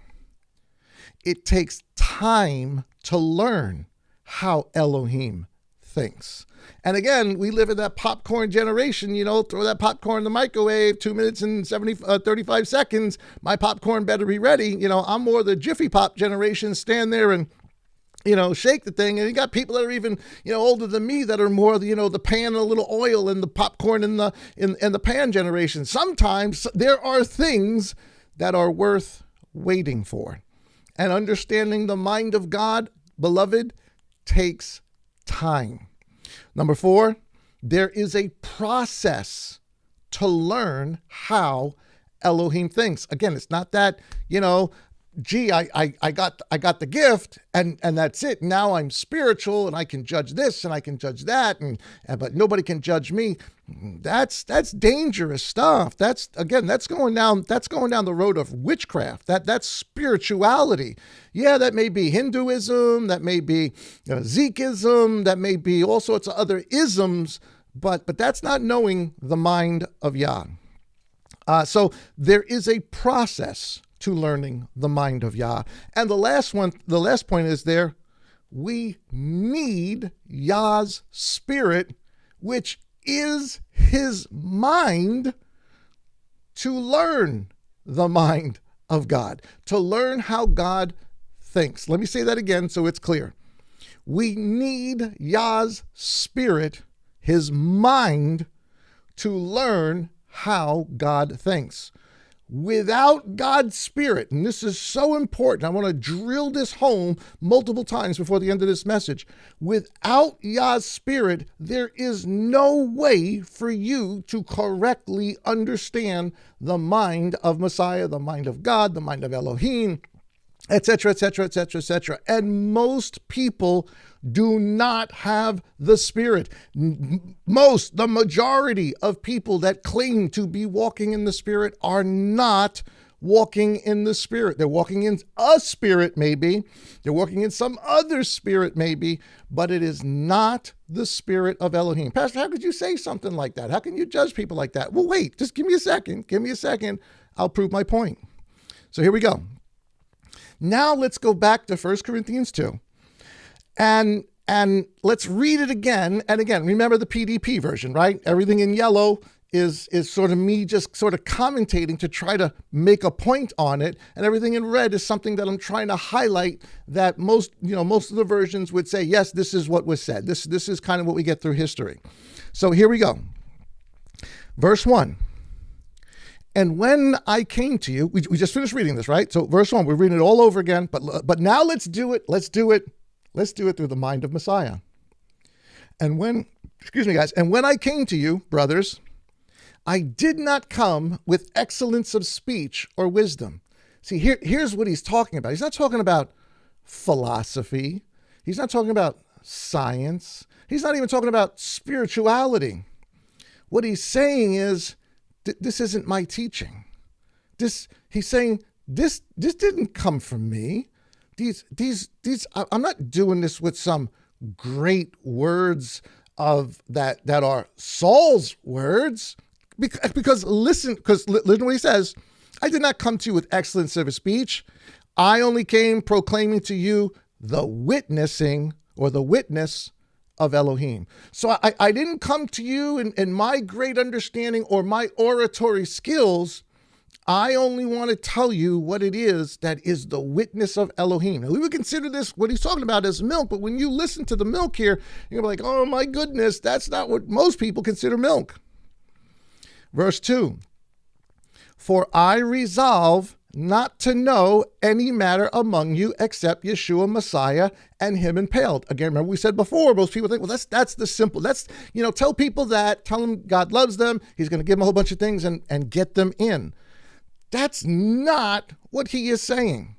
It takes time to learn how Elohim thinks. And again, we live in that popcorn generation, throw that popcorn in the microwave, 2 minutes and 35 seconds. My popcorn better be ready. I'm more the Jiffy Pop generation, stand there and, shake the thing. And you got people that are even, older than me that are more, the pan and a little oil and the popcorn in the pan generation. Sometimes there are things that are worth waiting for. And understanding the mind of God, beloved, takes time. Number 4, there is a process to learn how Elohim thinks. Again, it's not that, I got the gift and that's it. Now I'm spiritual and I can judge this and I can judge that, but nobody can judge me. That's dangerous stuff. That's going down the road of witchcraft. That's spirituality. Yeah, that may be Hinduism, that may be Sikhism, that may be all sorts of other isms, but that's not knowing the mind of Yah. So there is a process to learning the mind of Yah. And the last point is there, we need Yah's Spirit, which is his mind, to learn the mind of God, to learn how God thinks. Let me say that again so it's clear. We need Yah's Spirit, his mind, to learn how God thinks. Without God's Spirit, and this is so important, I want to drill this home multiple times before the end of this message. Without Yah's Spirit, there is no way for you to correctly understand the mind of Messiah, the mind of God, the mind of Elohim, etc., etc., etc., etc. And most people do not have the Spirit. The majority of people that claim to be walking in the Spirit are not walking in the Spirit. They're walking in a spirit, maybe. They're walking in some other spirit, maybe, but it is not the Spirit of Elohim. Pastor, how could you say something like that? How can you judge people like that? Well, wait, just give me a second. I'll prove my point. So here we go. Now let's go back to 1 Corinthians 2. And let's read it again and again. Remember the PDP version, right? Everything in yellow is sort of me just sort of commentating to try to make a point on it. And everything in red is something that I'm trying to highlight that most of the versions would say, yes, this is what was said. This is kind of what we get through history. So here we go. Verse 1. And when I came to you, we just finished reading this, right? So verse 1, we're reading it all over again, but now let's do it through the mind of Messiah. And when I came to you, brothers, I did not come with excellence of speech or wisdom. See, here's what he's talking about. He's not talking about philosophy. He's not talking about science. He's not even talking about spirituality. What he's saying is, this isn't my teaching. He's saying, this didn't come from me. I'm not doing this with some great words that are Saul's words, because listen what he says. I did not come to you with excellence of speech. I only came proclaiming to you the witnessing or the witness of Elohim. So I didn't come to you in my great understanding or my oratory skills. I only want to tell you what it is that is the witness of Elohim. Now, we would consider this, what he's talking about, as milk, but when you listen to the milk here, you're like, oh my goodness, that's not what most people consider milk. Verse 2, for I resolve not to know any matter among you except Yeshua Messiah and him impaled. Again, remember we said before, most people think, well, that's the simple. That's, tell people that, tell them God loves them. He's going to give them a whole bunch of things and get them in. That's not what he is saying.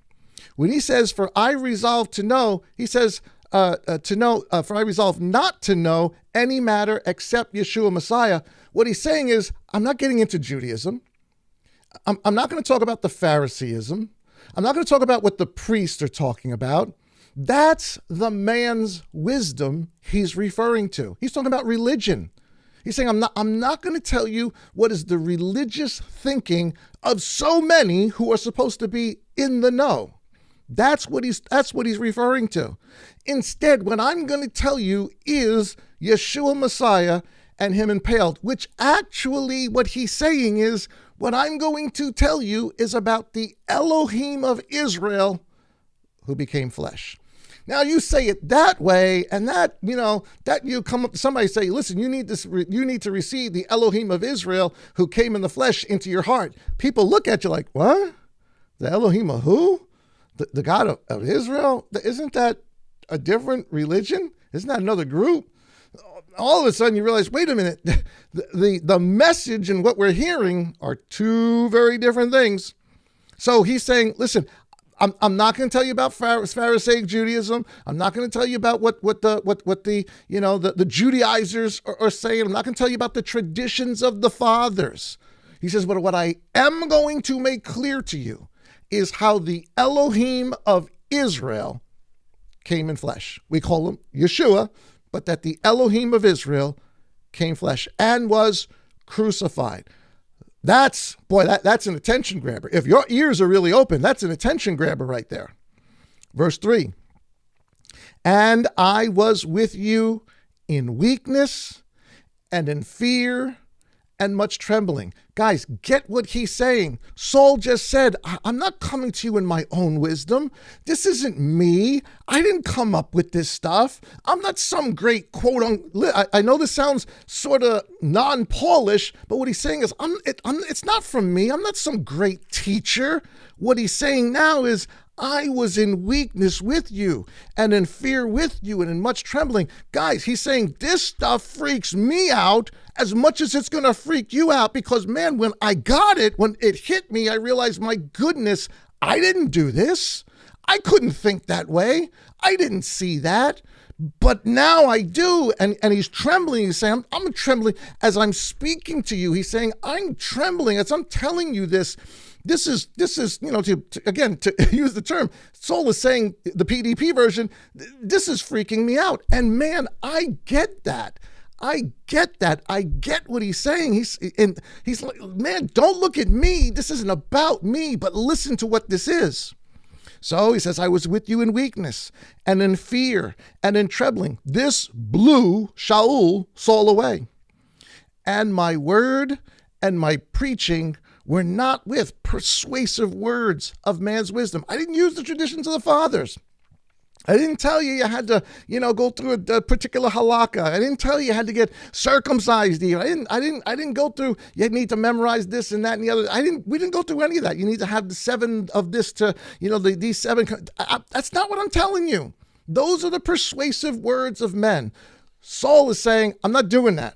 When he says, for I resolve to know, he says, for I resolve not to know any matter except Yeshua Messiah. What he's saying is, I'm not getting into Judaism. I'm not going to talk about the Phariseeism. I'm not going to talk about what the priests are talking about. That's the man's wisdom he's referring to. He's talking about religion. He's saying, I'm not going to tell you what is the religious thinking of so many who are supposed to be in the know. That's what he's referring to. Instead, what I'm going to tell you is Yeshua Messiah and him impaled, which actually what he's saying is, what I'm going to tell you is about the Elohim of Israel who became flesh. Now you say it that way, and that you come up to somebody say, listen, you need to receive the Elohim of Israel who came in the flesh into your heart. People look at you like, what? The Elohim of who? The God of Israel? Isn't that a different religion? Isn't that another group? All of a sudden you realize, wait a minute, the message and what we're hearing are two very different things. So he's saying, listen, I'm not going to tell you about Pharisaic Judaism. I'm not going to tell you about what the Judaizers are saying. I'm not going to tell you about the traditions of the fathers. He says, but what I am going to make clear to you is how the Elohim of Israel came in flesh. We call him Yeshua, but that the Elohim of Israel came flesh and was crucified. That's an attention grabber. If your ears are really open, that's an attention grabber right there. Verse 3, and I was with you in weakness and in fear and much trembling. Guys, get what he's saying. Saul just said, I'm not coming to you in my own wisdom. This isn't me. I didn't come up with this stuff. I'm not some great quote unquote. I know this sounds sort of non-Paulish, but what he's saying is, it's not from me. I'm not some great teacher. What he's saying now is, I was in weakness with you and in fear with you and in much trembling. Guys, he's saying this stuff freaks me out as much as it's going to freak you out because, man, when I got it, when it hit me, I realized, my goodness, I didn't do this. I couldn't think that way. I didn't see that. But now I do. And he's trembling. He's saying, I'm trembling as I'm speaking to you. He's saying, I'm trembling as I'm telling you this. This is, to use the term, Saul is saying, the PDP version, this is freaking me out. And man, I get that. I get what he's saying. He's like, man, don't look at me. This isn't about me, but listen to what this is. So he says, I was with you in weakness and in fear and in trembling. This blew Saul away. And my word and my preaching were not with persuasive words of man's wisdom. I didn't use the traditions of the fathers. I didn't tell you had to, go through a particular halakha. I didn't tell you had to get circumcised. I didn't go through, you need to memorize this and that and the other. We didn't go through any of that. You need to have the 7 of this to, these 7. That's not what I'm telling you. Those are the persuasive words of men. Saul is saying, I'm not doing that.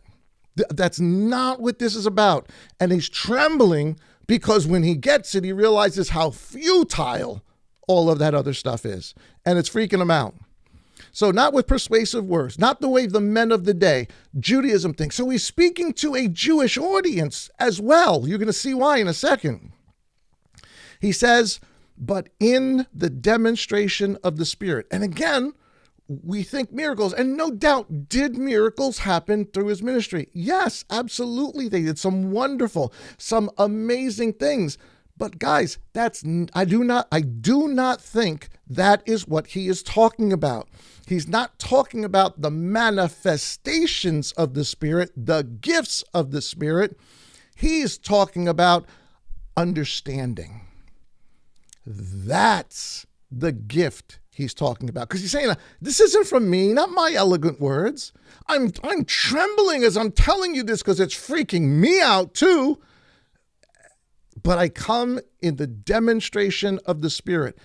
That's not what this is about. And he's trembling because when he gets it, he realizes how futile all of that other stuff is. And it's freaking him out. So not with persuasive words, not the way the men of the day, Judaism thinks. So he's speaking to a Jewish audience as well. You're going to see why in a second. He says, but in the demonstration of the Spirit. And again, we think miracles, and no doubt, did miracles happen through his ministry? Yes, absolutely. They did some amazing things. But guys, I do not think that is what he is talking about. He's not talking about the manifestations of the Spirit, the gifts of the Spirit. He's talking about understanding. That's the gift he's talking about, because he's saying, this isn't from me, not my elegant words. I'm trembling as I'm telling you this because it's freaking me out too. but I come in the demonstration of the Spirit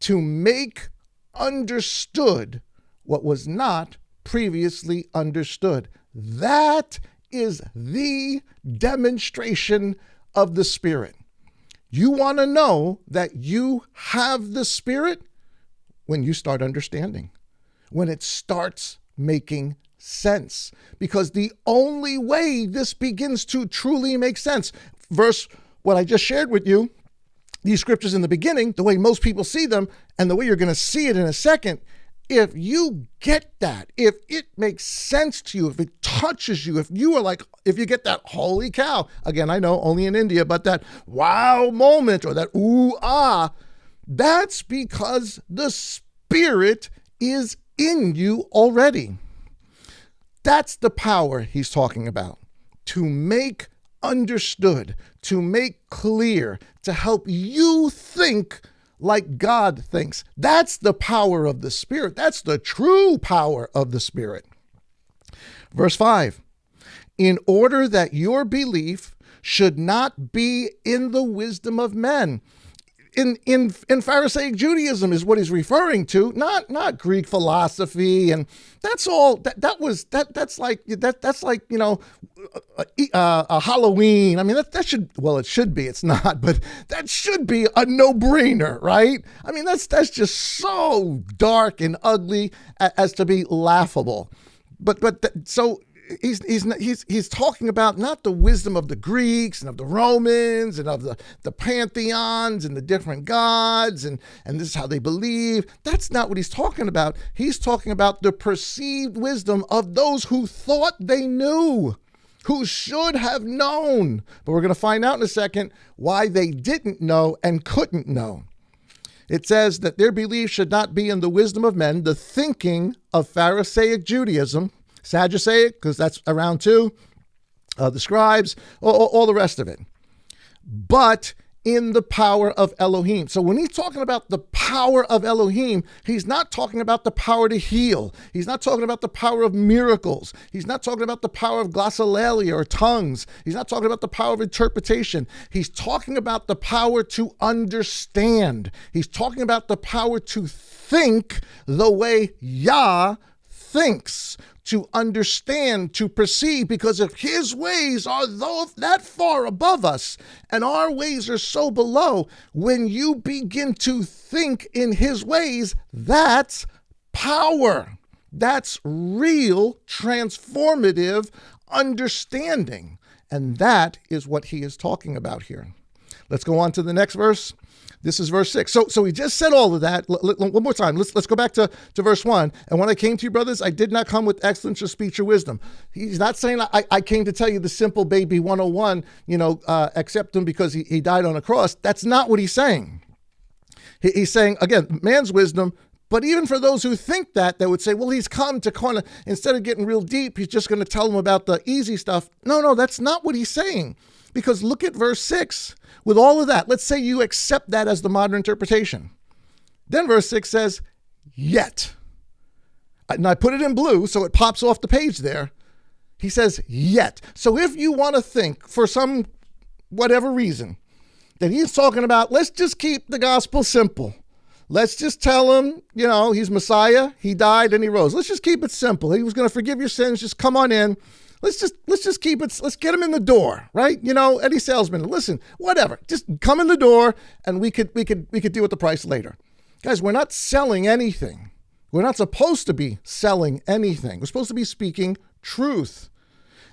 to make understood what was not previously understood. That is the demonstration of the Spirit. You want to know that you have the Spirit when you start understanding, when it starts making sense, because the only way this begins to truly make sense, what I just shared with you, these scriptures in the beginning, the way most people see them and the way you're going to see it in a second, if you get that, if it makes sense to you, if it touches you, if you get that holy cow, again, I know only in India, but that wow moment or that ooh, ah, that's because the Spirit is in you already. That's the power he's talking about, to make understood, to make clear, to help you think like God thinks. That's the power of the Spirit. That's the true power of the Spirit. Verse 5, in order that your belief should not be in the wisdom of men. In Pharisaic Judaism is what he's referring to, not Greek philosophy, and that's all. That's like a Halloween. I mean that should, well, it should be. It's not, but that should be a no-brainer, right? I mean that's just so dark and ugly as to be laughable. So he's talking about not the wisdom of the Greeks and of the Romans and of the pantheons and the different gods and this is how they believe. That's not what he's talking about. He's talking about the perceived wisdom of those who thought they knew, who should have known. But we're going to find out in a second why they didn't know and couldn't know. It says that their belief should not be in the wisdom of men, the thinking of Pharisaic Judaism, Sadduceic, because that's around too, the scribes, all the rest of it, but in the power of Elohim. So when he's talking about the power of Elohim, he's not talking about the power to heal. He's not talking about the power of miracles. He's not talking about the power of glossolalia or tongues. He's not talking about the power of interpretation. He's talking about the power to understand. He's talking about the power to think the way Yah thinks, to understand, to perceive, because if his ways are that far above us and our ways are so below, when you begin to think in his ways, that's power. That's real transformative understanding. And that is what he is talking about here. Let's go on to the next verse. This is verse 6. So he just said all of that. One more time. Let's go back to verse 1. And when I came to you, brothers, I did not come with excellence or speech or wisdom. He's not saying I came to tell you the simple baby 101, accept him because he died on a cross. That's not what he's saying. He's saying, again, man's wisdom. But even for those who think that, they would say, well, he's come to kind of, instead of getting real deep, he's just going to tell them about the easy stuff. No, that's not what he's saying. Because look at verse 6. With all of that, let's say you accept that as the modern interpretation. Then verse 6 says, yet. And I put it in blue so it pops off the page there. He says, yet. So if you want to think for some whatever reason that he's talking about, let's just keep the gospel simple. Let's just tell him, he's Messiah. He died and he rose. Let's just keep it simple. He was going to forgive your sins. Just come on in. Let's just keep it. Let's get him in the door, right? Eddie Salesman. Listen, whatever. Just come in the door, and we could deal with the price later, guys. We're not selling anything. We're not supposed to be selling anything. We're supposed to be speaking truth,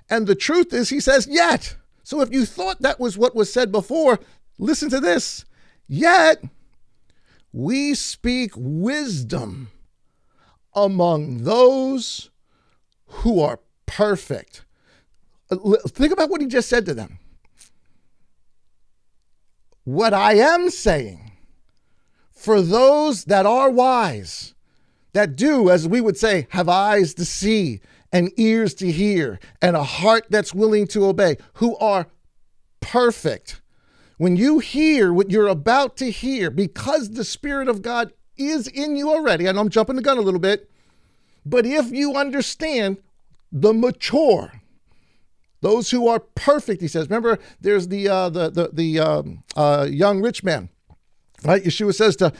and the truth is, he says, yet. So if you thought that was what was said before, listen to this. Yet we speak wisdom among those who are perfect. Think about what he just said to them. What I am saying, for those that are wise, that do, as we would say, have eyes to see and ears to hear and a heart that's willing to obey, who are perfect. When you hear what you're about to hear, because the Spirit of God is in you already, I know I'm jumping the gun a little bit, but if you understand the mature, Those who are perfect, he says. Remember, there's the young rich man. Right, Yeshua says to,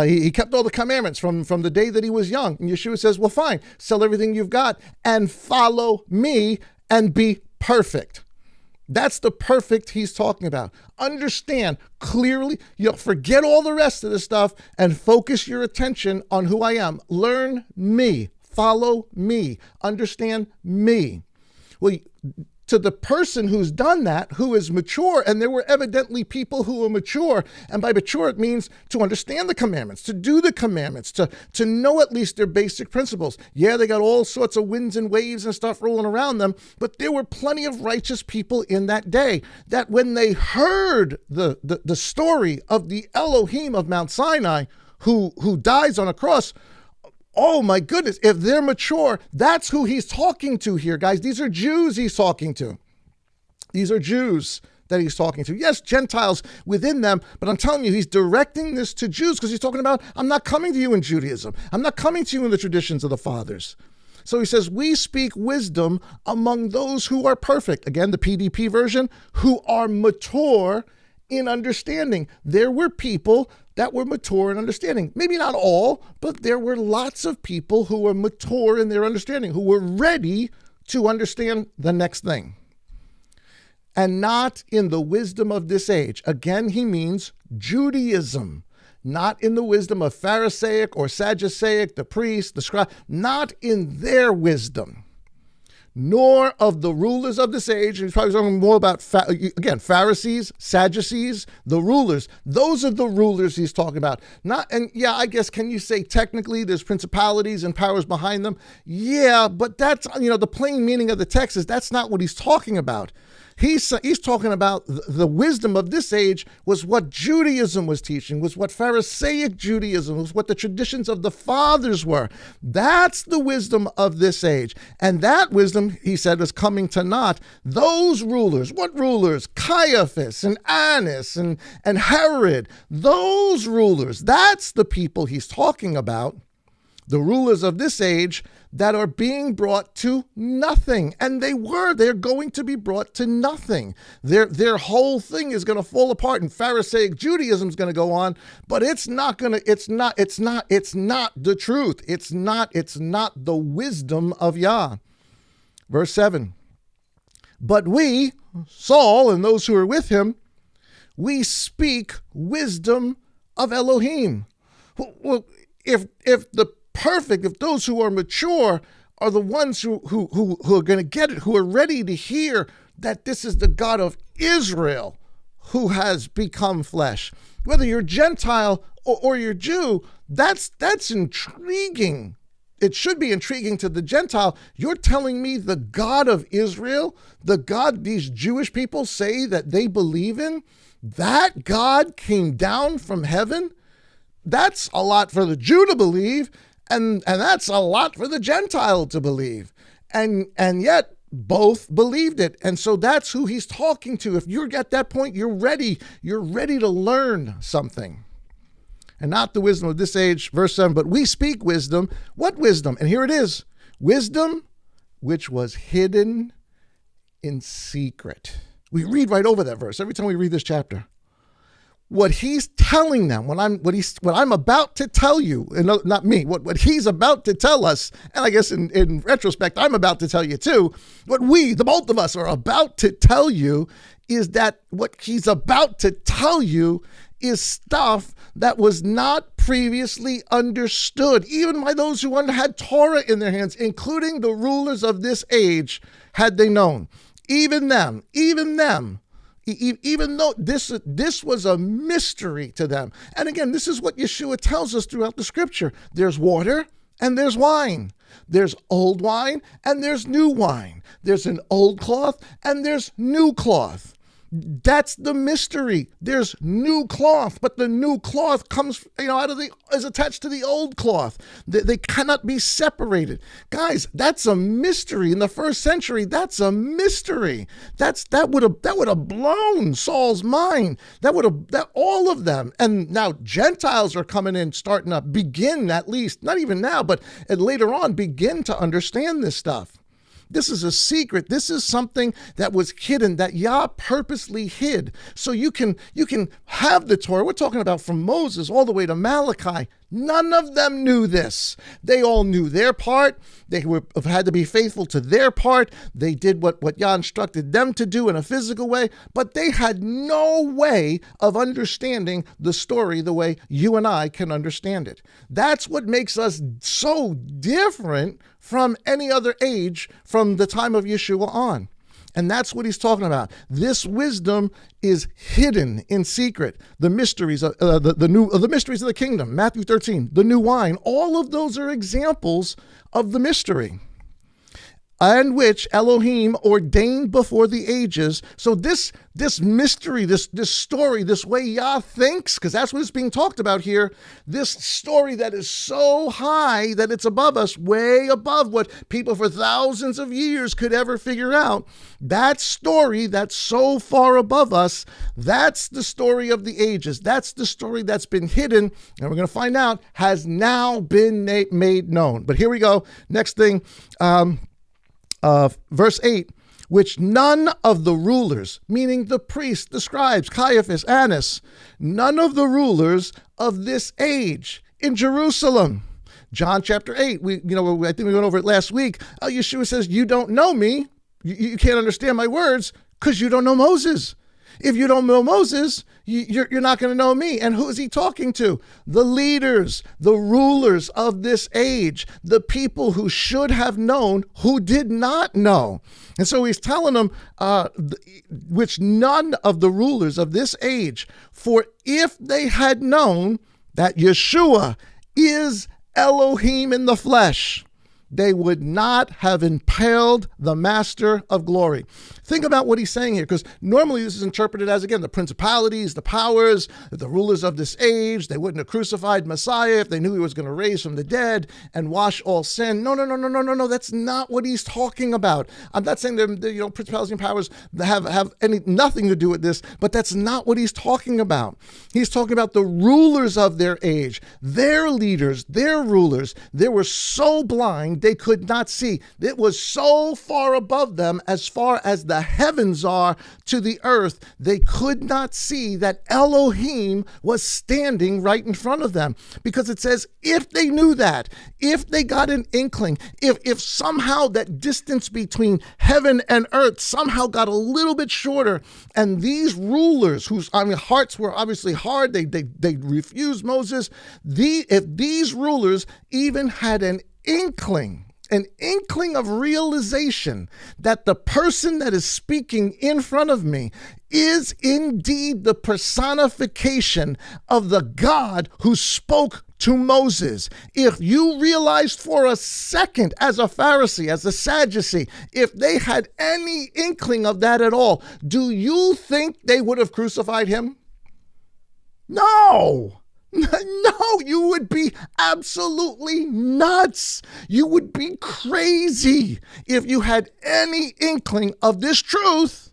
he kept all the commandments from the day that he was young. And Yeshua says, well, fine, sell everything you've got and follow me and be perfect. That's the perfect he's talking about. Understand clearly, forget all the rest of the stuff and focus your attention on who I am. Learn me, follow me, understand me. Well, to the person who's done that, who is mature, and there were evidently people who were mature, and by mature it means to understand the commandments, to do the commandments, to know at least their basic principles. Yeah, they got all sorts of winds and waves and stuff rolling around them, but there were plenty of righteous people in that day that when they heard the story of the Elohim of Mount Sinai who dies on a cross, oh my goodness, if they're mature, that's who he's talking to here, guys. These are Jews he's talking to. These are Jews that he's talking to. Yes, Gentiles within them, but I'm telling you, he's directing this to Jews because he's talking about, I'm not coming to you in Judaism. I'm not coming to you in the traditions of the fathers. So he says, we speak wisdom among those who are perfect. Again, the PDP version, who are mature in understanding. There were people that were mature in understanding. Maybe not all, but there were lots of people who were mature in their understanding, who were ready to understand the next thing. And not in the wisdom of this age. Again, he means Judaism, not in the wisdom of Pharisaic or Sadduceic, the priest, the scribe, not in their wisdom. Nor of the rulers of this age. He's probably talking more about, Pharisees, Sadducees, the rulers. Those are the rulers he's talking about. I guess, can you say technically there's principalities and powers behind them? Yeah, but that's, the plain meaning of the text is that's not what he's talking about. He's talking about the wisdom of this age was what Judaism was teaching, was what Pharisaic Judaism was, what the traditions of the fathers were. That's the wisdom of this age. And that wisdom, he said, is coming to naught. Those rulers, what rulers? Caiaphas and Annas and Herod, those rulers, that's the people he's talking about. The rulers of this age that are being brought to nothing. And they're going to be brought to nothing. Their whole thing is going to fall apart and Pharisaic Judaism is going to go on, but it's not the truth. It's not the wisdom of Yah. Verse 7. But we, Saul and those who are with him, we speak wisdom of Elohim. Well, if those who are mature are the ones who are going to get it, who are ready to hear that this is the God of Israel who has become flesh. Whether you're Gentile or you're Jew, that's intriguing. It should be intriguing to the Gentile. You're telling me the God of Israel, the God these Jewish people say that they believe in, that God came down from heaven? That's a lot for the Jew to believe. And that's a lot for the Gentile to believe. And yet both believed it. And so that's who he's talking to. If you're at that point, you're ready to learn something. And not the wisdom of this age. Verse 7, but we speak wisdom. What wisdom? And here it is. Wisdom which was hidden in secret. We read right over that verse every time we read this chapter. What he's telling them, what I'm about to tell you, and not me, what he's about to tell us, and I guess in retrospect, I'm about to tell you too, what we, the both of us, are about to tell you is that what he's about to tell you is stuff that was not previously understood, even by those who had Torah in their hands, including the rulers of this age, had they known. Even them, even though this was a mystery to them. And again, this is what Yeshua tells us throughout the scripture. There's water and there's wine. There's old wine and there's new wine. There's an old cloth and there's new cloth. That's the mystery. There's new cloth, but the new cloth comes, is attached to the old cloth. They cannot be separated. Guys, that's a mystery. In the first century, that's a mystery. That would have blown Saul's mind. That all of them. And now Gentiles are coming in, starting to begin, at least, not even now, but later on, begin to understand this stuff. This is a secret. This is something that was hidden, that Yah purposely hid. So you can have the Torah. We're talking about from Moses all the way to Malachi. None of them knew this. They all knew their part. They had to be faithful to their part. They did what Yah instructed them to do in a physical way, but they had no way of understanding the story the way you and I can understand it. That's what makes us so different from any other age from the time of Yeshua on. And that's what he's talking about. This wisdom is hidden in secret. The mysteries of the mysteries of the kingdom, Matthew 13, the new wine, all of those are examples of the mystery, and which Elohim ordained before the ages. So this mystery, this story, this way Yah thinks, because that's what is being talked about here, this story that is so high that it's above us, way above what people for thousands of years could ever figure out. That story that's so far above us, that's the story of the ages. That's the story that's been hidden, and we're going to find out, has now been made known. But here we go. Next thing, verse 8, which none of the rulers, meaning the priests, the scribes, Caiaphas, Annas, none of the rulers of this age in Jerusalem. John chapter 8, I think we went over it last week. Yeshua says, you don't know me. You can't understand my words because you don't know Moses. If you don't know Moses, you're not going to know me. And who is he talking to? The leaders, the rulers of this age, the people who should have known, who did not know. And so he's telling them, which none of the rulers of this age, for if they had known that Yeshua is Elohim in the flesh, they would not have impaled the master of glory. Think about what he's saying here, because normally this is interpreted as, again, the principalities, the powers, the rulers of this age. They wouldn't have crucified Messiah if they knew he was going to raise from the dead and wash all sin. No. That's not what he's talking about. I'm not saying that, principalities and powers have nothing to do with this, but that's not what he's talking about. He's talking about the rulers of their age, their leaders, their rulers. They were so blind they could not see. It was so far above them, as far as the heavens are to the earth. They could not see that Elohim was standing right in front of them, because it says if they knew that, if they got an inkling, if somehow that distance between heaven and earth somehow got a little bit shorter, and these rulers whose hearts were obviously hard, they refused Moses. If these rulers even had an inkling of realization that the person that is speaking in front of me is indeed the personification of the God who spoke to Moses. If you realized for a second, as a Pharisee, as a Sadducee, if they had any inkling of that at all, do you think they would have crucified him? No, you would be absolutely nuts. You would be crazy if you had any inkling of this truth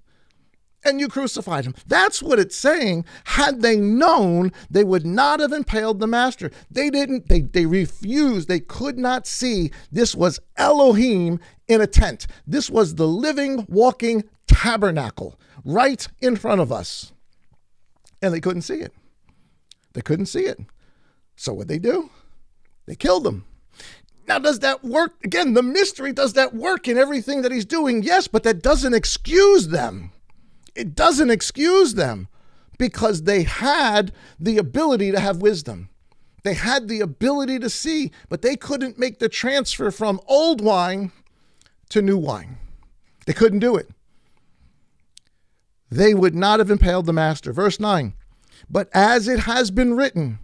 and you crucified him. That's what it's saying. Had they known, they would not have impaled the master. They didn't. They refused. They could not see this was Elohim in a tent. This was the living, walking tabernacle right in front of us. And they couldn't see it. They couldn't see it. So what'd they do? They killed him. Now, does that work? Again, the mystery, does that work in everything that he's doing? Yes, but that doesn't excuse them. It doesn't excuse them, because they had the ability to have wisdom. They had the ability to see, but they couldn't make the transfer from old wine to new wine. They couldn't do it. They would not have impaled the master. Verse 9. But as it has been written,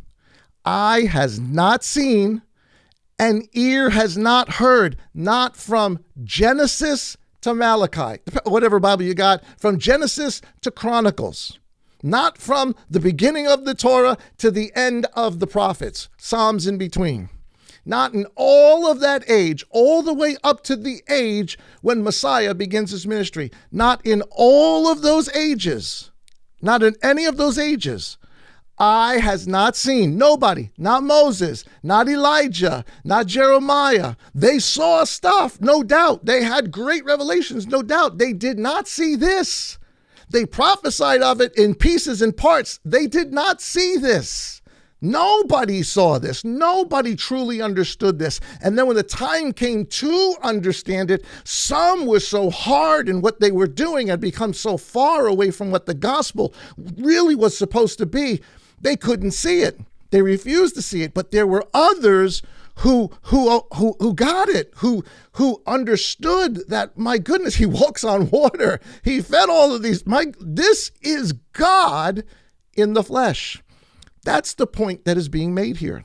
eye has not seen, and ear has not heard, not from Genesis to Malachi, whatever Bible you got, from Genesis to Chronicles, not from the beginning of the Torah to the end of the prophets, Psalms in between. Not in all of that age, all the way up to the age when Messiah begins his ministry. Not in all of those ages, not in any of those ages, Eye has not seen. Nobody, not Moses, not Elijah, not Jeremiah. They saw stuff, no doubt. They had great revelations, no doubt. They did not see this. They prophesied of it in pieces and parts. They did not see this. Nobody saw this. Nobody truly understood this. And then when the time came to understand it, some were so hard in what they were doing and become so far away from what the gospel really was supposed to be. They couldn't see it. They refused to see it. But there were others who got it, who understood that, my goodness, he walks on water. He fed all of these. This is God in the flesh. That's the point that is being made here.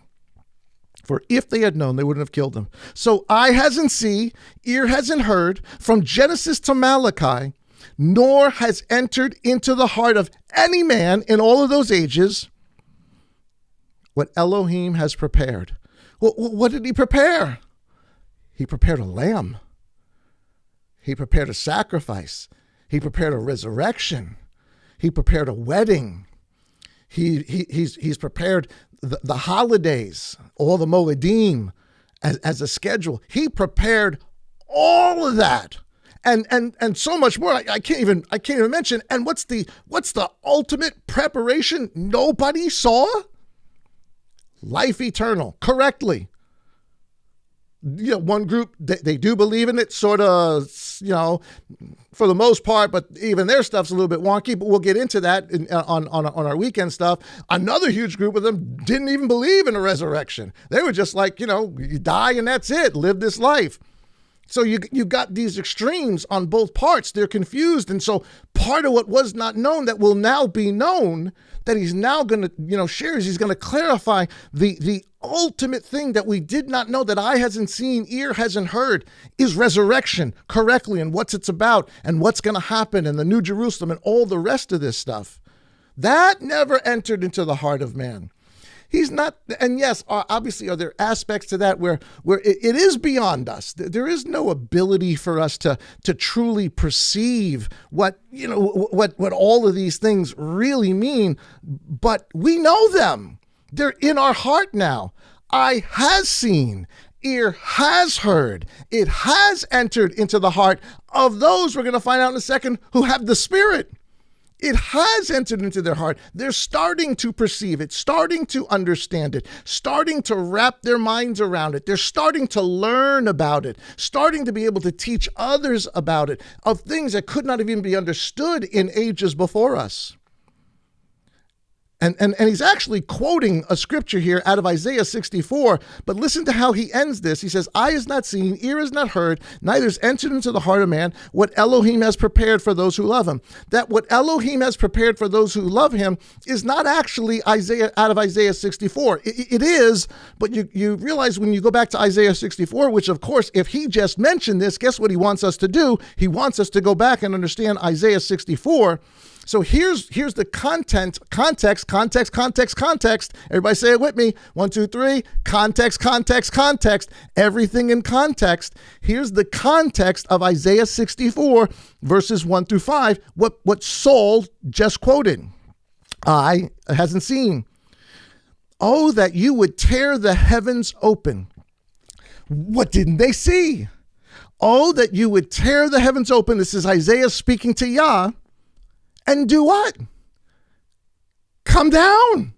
For if they had known, they wouldn't have killed him. So eye hasn't seen, ear hasn't heard, from Genesis to Malachi, nor has entered into the heart of any man in all of those ages what Elohim has prepared. Well, what did he prepare? He prepared a lamb. He prepared a sacrifice. He prepared a resurrection. He prepared a wedding. He's prepared the holidays, all the Moedim as a schedule. He prepared all of that. And so much more. I can't even mention. And what's the ultimate preparation nobody saw? Life eternal, correctly. One group, they do believe in it, sort of, for the most part, but even their stuff's a little bit wonky, but we'll get into that on our weekend stuff. Another huge group of them didn't even believe in a resurrection. They were just like, you die and that's it, live this life. So you got these extremes on both parts. They're confused. And so part of what was not known that will now be known, that he's now going to, share, is he's going to clarify the ultimate thing that we did not know, that eye hasn't seen, ear hasn't heard, is resurrection correctly, and what's it's about, and what's going to happen, and the New Jerusalem, and all the rest of this stuff. That never entered into the heart of man. He's not, and yes, obviously are there aspects to that where it is beyond us. There is no ability for us to truly perceive what all of these things really mean, but we know them. They're in our heart now. Eye has seen, ear has heard, it has entered into the heart of those, we're going to find out in a second, who have the Spirit. It has entered into their heart. They're starting to perceive it, starting to understand it, starting to wrap their minds around it. They're starting to learn about it, starting to be able to teach others about it, of things that could not even be understood in ages before us. And he's actually quoting a scripture here out of Isaiah 64, but listen to how he ends this. He says, eye is not seen, ear is not heard, neither is entered into the heart of man what Elohim has prepared for those who love him. That what Elohim has prepared for those who love him is not actually out of Isaiah 64. It is, but you realize when you go back to Isaiah 64, which of course, if he just mentioned this, guess what he wants us to do? He wants us to go back and understand Isaiah 64. So here's the context. Everybody say it with me. 1, 2, 3. Context. Everything in context. Here's the context of Isaiah 64, verses 1 through 5, what Saul just quoted. Eye hasn't seen. Oh, that you would tear the heavens open. What didn't they see? Oh, that you would tear the heavens open. This is Isaiah speaking to Yah. And do what? Come down.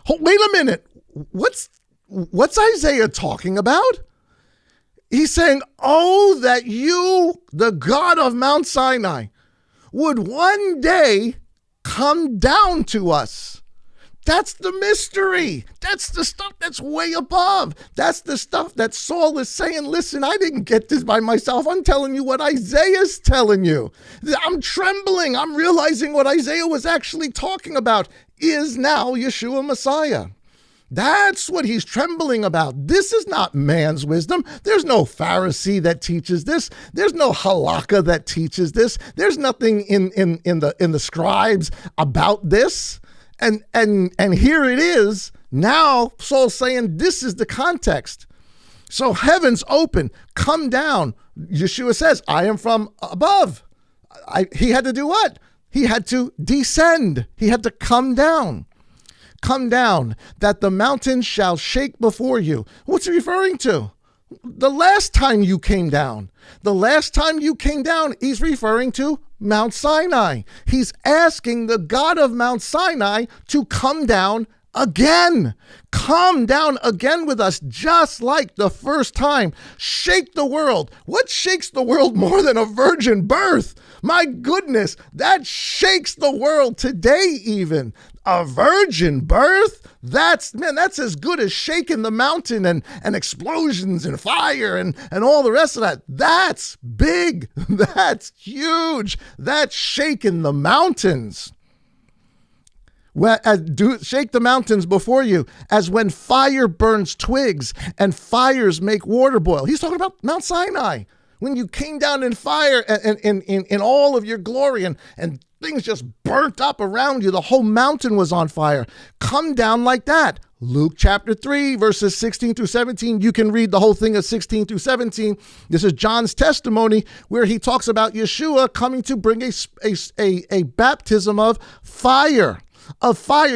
Wait a minute. What's Isaiah talking about? He's saying, oh, that you, the God of Mount Sinai, would one day come down to us. That's the mystery. That's the stuff that's way above. That's the stuff that Saul is saying, listen, I didn't get this by myself. I'm telling you what Isaiah's telling you. I'm trembling. I'm realizing what Isaiah was actually talking about is now Yeshua Messiah. That's what he's trembling about. This is not man's wisdom. There's no Pharisee that teaches this. There's no halakha that teaches this. There's nothing in the scribes about this. And here it is. Now Saul's saying this is the context. So heavens open, come down. Yeshua says, I am from above. He had to do what? He had to descend. He had to come down. come down, that the mountains shall shake before you. What's he referring to? The last time you came down. The last time you came down, he's referring to Mount Sinai. He's asking the God of Mount Sinai to come down again. Come down again with us, just like the first time. Shake the world. What shakes the world more than a virgin birth? My goodness, that shakes the world today even. A virgin birth? That's as good as shaking the mountain and explosions and fire and all the rest of that. That's big. That's huge. That's shaking the mountains. Shake the mountains before you, as when fire burns twigs and fires make water boil. He's talking about Mount Sinai, when you came down in fire and in all of your glory and things just burnt up around you. The whole mountain was on fire. Come down like that. Luke chapter 3, verses 16 through 17. You can read the whole thing of 16 through 17. This is John's testimony where he talks about Yeshua coming to bring a baptism of fire,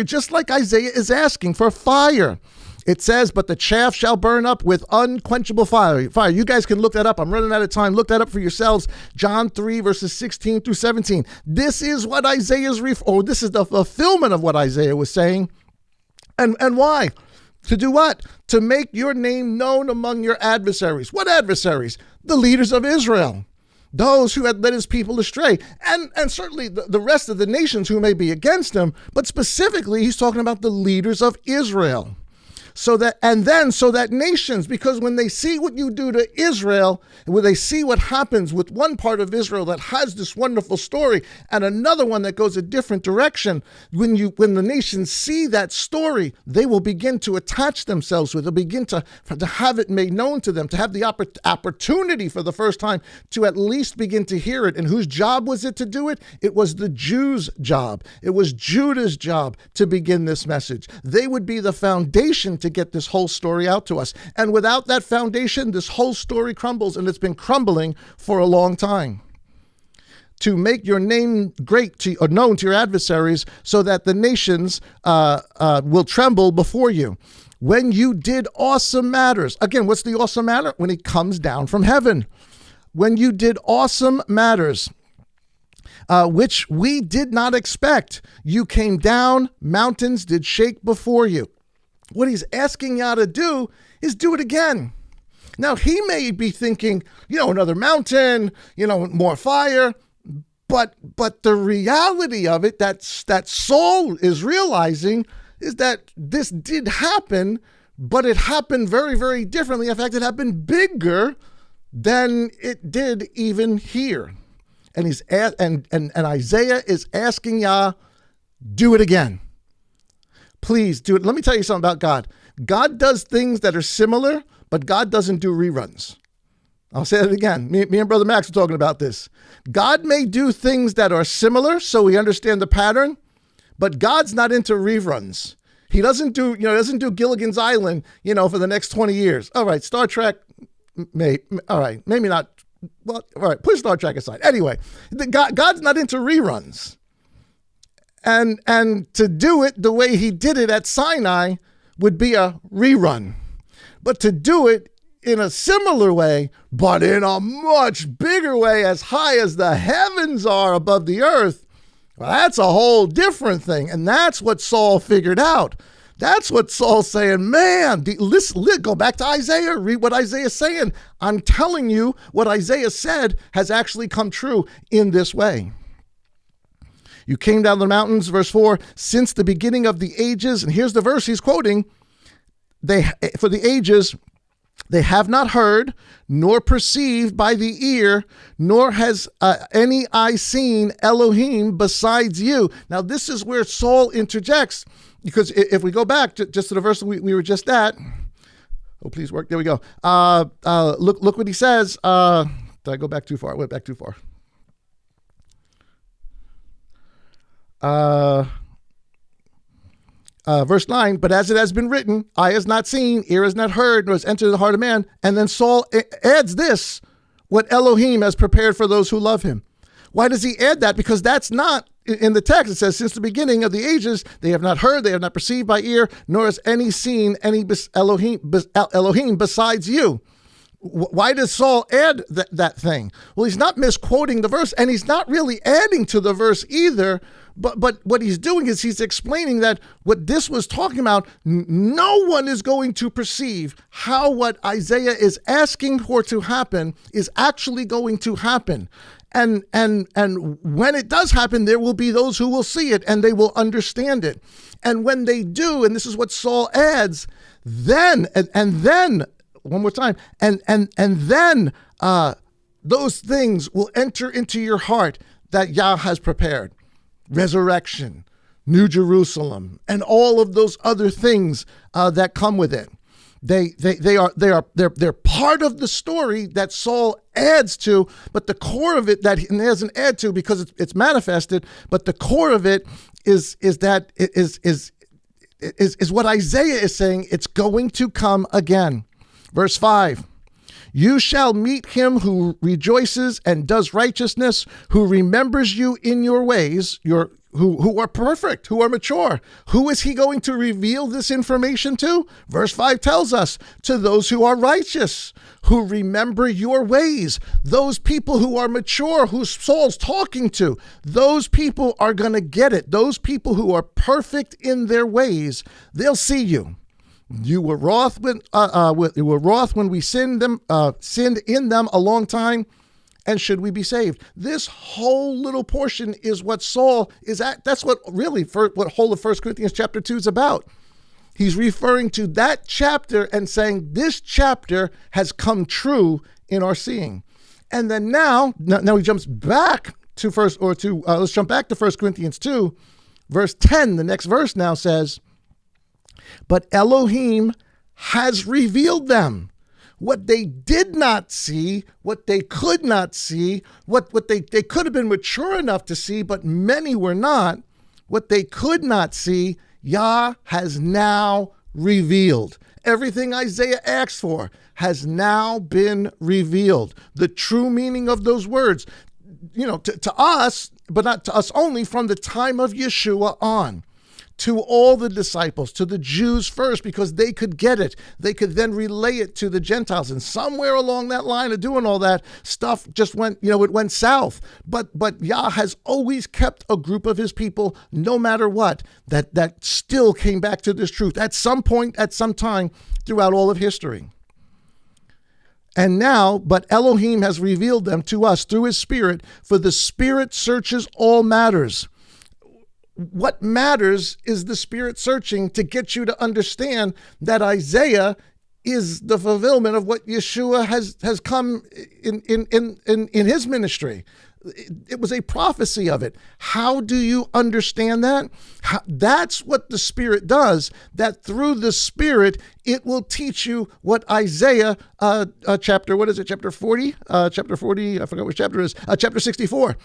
just like Isaiah is asking for fire. It says, but the chaff shall burn up with unquenchable fire. You guys can look that up. I'm running out of time. Look that up for yourselves. John 3, verses 16 through 17. This is what Isaiah's, this is the fulfillment of what Isaiah was saying. And why? To do what? To make your name known among your adversaries. What adversaries? The leaders of Israel. Those who had led his people astray. And certainly the rest of the nations who may be against him. But specifically, he's talking about the leaders of Israel. So that nations, because when they see what you do to Israel, and when they see what happens with one part of Israel that has this wonderful story and another one that goes a different direction, when the nations see that story, they will begin to attach themselves with it. They'll begin to have it made known to them, to have the opportunity for the first time to at least begin to hear it. And whose job was it to do it? It was the Jews' job. It was Judah's job to begin this message. They would be the foundation to get this whole story out to us. And without that foundation, this whole story crumbles, and it's been crumbling for a long time. To make your name great or known to your adversaries, so that the nations will tremble before you. When you did awesome matters. Again, what's the awesome matter? When he comes down from heaven. When you did awesome matters, which we did not expect. You came down, mountains did shake before you. What he's asking you to do is do it again. Now, he may be thinking, another mountain, more fire. But the reality of it, that Saul is realizing, is that this did happen, but it happened very, very differently. In fact, it happened bigger than it did even here. And and Isaiah is asking Yah, do it again. Please do it. Let me tell you something about God. God does things that are similar, but God doesn't do reruns. I'll say it again. Me and Brother Max were talking about this. God may do things that are similar, so we understand the pattern, but God's not into reruns. He doesn't do Gilligan's Island, for the next 20 years. All right, Star Trek, all right, maybe not. Well, all right, push Star Trek aside. Anyway, God's not into reruns. And to do it the way he did it at Sinai would be a rerun. But to do it in a similar way, but in a much bigger way, as high as the heavens are above the earth, well, that's a whole different thing. And that's what Saul figured out. That's what Saul's saying. Man, listen, go back to Isaiah. Read what Isaiah's saying. I'm telling you, what Isaiah said has actually come true in this way. You came down the mountains, verse 4, since the beginning of the ages. And here's the verse he's quoting. For the ages, they have not heard, nor perceived by the ear, nor has any eye seen Elohim besides you. Now, this is where Saul interjects, because if we go back just to the verse we were just at, oh, please work. There we go. Look what he says. Did I go back too far? I went back too far. Verse 9, but as it has been written, eye has not seen, ear has not heard, nor has entered the heart of man. And then Saul adds this, what Elohim has prepared for those who love him. Why does he add that? Because that's not in the text, it says, since the beginning of the ages, they have not heard, they have not perceived by ear, nor has any seen any Elohim besides you. Why does Saul add that thing? Well, he's not misquoting the verse, and he's not really adding to the verse either. But what he's doing is he's explaining that what this was talking about, no one is going to perceive how what Isaiah is asking for to happen is actually going to happen. And when it does happen, there will be those who will see it and they will understand it. And when they do, and this is what Saul adds, then, and then, one more time, and then those things will enter into your heart that Yah has prepared. Resurrection, New Jerusalem, and all of those other things that come with it. They're part of the story that Saul adds to, but the core of it that he doesn't add to because it's manifested. But the core of it is what Isaiah is saying. It's going to come again. Verse 5. You shall meet him who rejoices and does righteousness, who remembers you in your ways, who are perfect, who are mature. Who is he going to reveal this information to? Verse 5 tells us, to those who are righteous, who remember your ways. Those people who are mature, who Saul's talking to, those people are going to get it. Those people who are perfect in their ways, they'll see you. You were wroth when we sinned in them a long time, and should we be saved? This whole little portion is what Saul is at. That's what really what whole of 1 Corinthians chapter 2 is about. He's referring to that chapter and saying this chapter has come true in our seeing. And then now he jumps back to let's jump back to 1 Corinthians 2, verse 10. The next verse now says, but Elohim has revealed them. What they did not see, what they could not see, what they could have been mature enough to see, but many were not. What they could not see, Yah has now revealed. Everything Isaiah asked for has now been revealed. The true meaning of those words, to us, but not to us only, from the time of Yeshua on. To all the disciples, to the Jews first, because they could get it. They could then relay it to the Gentiles. And somewhere along that line of doing all that stuff just went, it went south. But Yah has always kept a group of his people, no matter what, that still came back to this truth at some point, at some time throughout all of history. And now, but Elohim has revealed them to us through his Spirit, for the Spirit searches all matters. What matters is the Spirit searching to get you to understand that Isaiah is the fulfillment of what Yeshua has come in his ministry. It was a prophecy of it. How do you understand that? That's what the Spirit does, that through the Spirit, it will teach you what Isaiah chapter 40? Chapter 40, I forgot which chapter it is, chapter 64.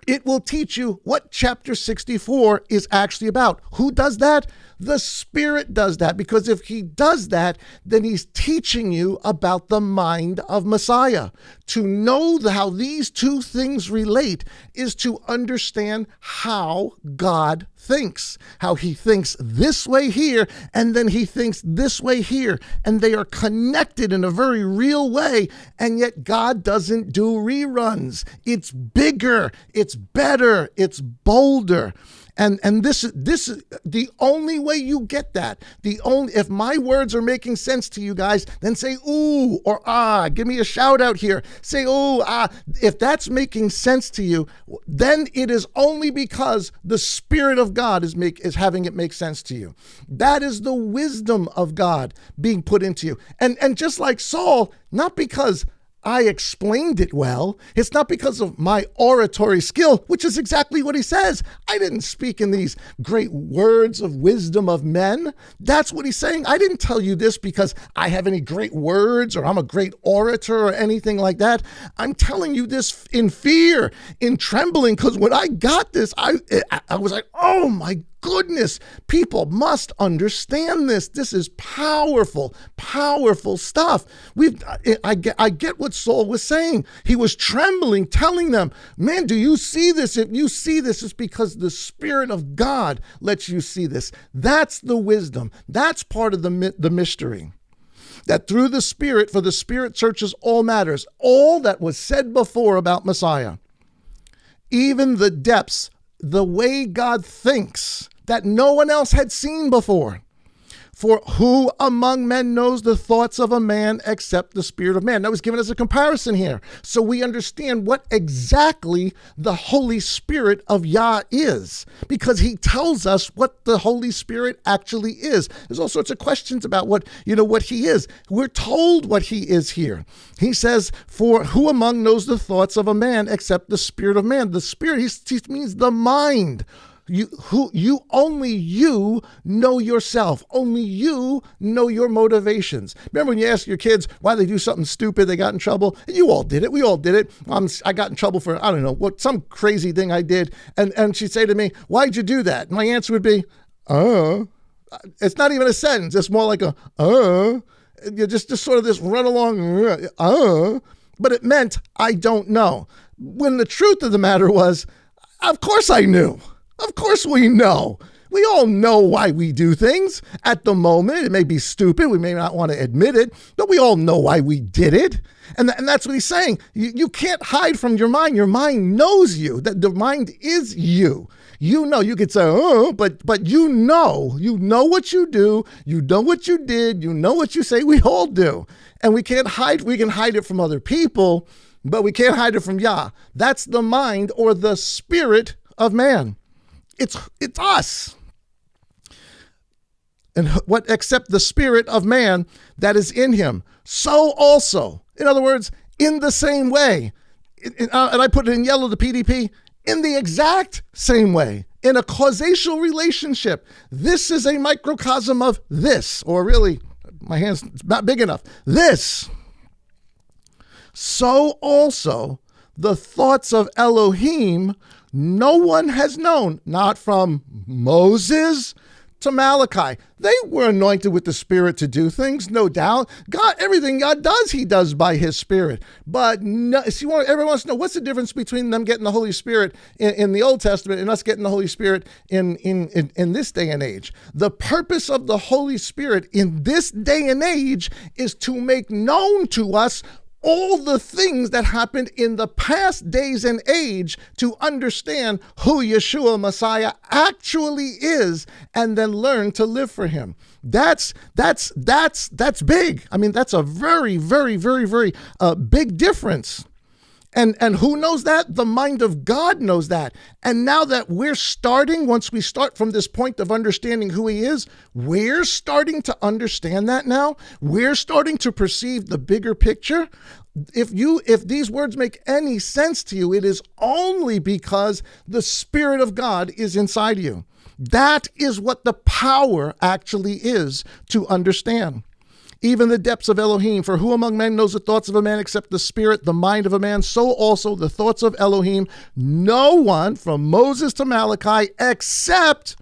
It will teach you what chapter 64 is actually about. Who does that? The Spirit does that, because if he does that, then he's teaching you about the mind of Messiah. To know how these two things relate is to understand how God thinks, how he thinks this way here, and then he thinks this way here, and they are connected in a very real way, and yet God doesn't do reruns. It's bigger, it's better, it's bolder. And this is the only way you get that. If my words are making sense to you guys, then say ooh or ah. Give me a shout out here. Say ooh, ah. If that's making sense to you, then it is only because the Spirit of God is having it make sense to you. That is the wisdom of God being put into you. And just like Saul, not because I explained it well. It's not because of my oratory skill, which is exactly what he says. I didn't speak in these great words of wisdom of men. That's what he's saying. I didn't tell you this because I have any great words or I'm a great orator or anything like that. I'm telling you this in fear, in trembling, because when I got this, I was like, oh my goodness, people must understand this. This is powerful, powerful stuff. I get what Saul was saying. He was trembling, telling them, man, do you see this? If you see this, it's because the Spirit of God lets you see this. That's the wisdom. That's part of the mystery. That through the Spirit, for the Spirit searches all matters, all that was said before about Messiah, even the depths, the way God thinks that no one else had seen before. For who among men knows the thoughts of a man except the spirit of man? That was given as a comparison here. So we understand what exactly the Holy Spirit of Yah is, because he tells us what the Holy Spirit actually is. There's all sorts of questions about what he is. We're told what he is here. He says, for who among knows the thoughts of a man except the spirit of man? The spirit, he means the mind. Only you know yourself. Only you know your motivations. Remember when you ask your kids why they do something stupid, they got in trouble? You all did it. We all did it. I got in trouble for, I don't know, some crazy thing I did. And she'd say to me, why'd you do that? My answer would be, It's not even a sentence. It's more like You just sort of this run along, But it meant, I don't know. When the truth of the matter was, of course I knew. Of course we know. We all know why we do things. At the moment, it may be stupid. We may not want to admit it, but we all know why we did it. And that's what he's saying. You can't hide from your mind. Your mind knows you. That the mind is you. You know, you could say, but you know what you do. You know what you did. You know what you say. We all do. And we can't hide. We can hide it from other people, but we can't hide it from Yah. That's the mind or the spirit of man. It's us. And what except the spirit of man that is in him. So also, in other words, in the same way, and I put it in yellow, the PDP, in the exact same way, in a causational relationship. This is a microcosm of this, or really, my hand's not big enough. This. So also, the thoughts of Elohim no one has known, not from Moses to Malachi. They were anointed with the Spirit to do things, no doubt. God, everything God does, he does by his Spirit. But everyone wants to know, what's the difference between them getting the Holy Spirit in the Old Testament and us getting the Holy Spirit in this day and age? The purpose of the Holy Spirit in this day and age is to make known to us all the things that happened in the past days and age, to understand who Yeshua Messiah actually is, and then learn to live for him. That's big. I mean, that's a very, very, very, very big difference. And who knows that? The mind of God knows that. And now that once we start from this point of understanding who he is, we're starting to understand that now. We're starting to perceive the bigger picture. If these words make any sense to you, it is only because the Spirit of God is inside you. That is what the power actually is to understand. Even the depths of Elohim, for who among men knows the thoughts of a man except the spirit, the mind of a man, so also the thoughts of Elohim. No one from Moses to Malachi except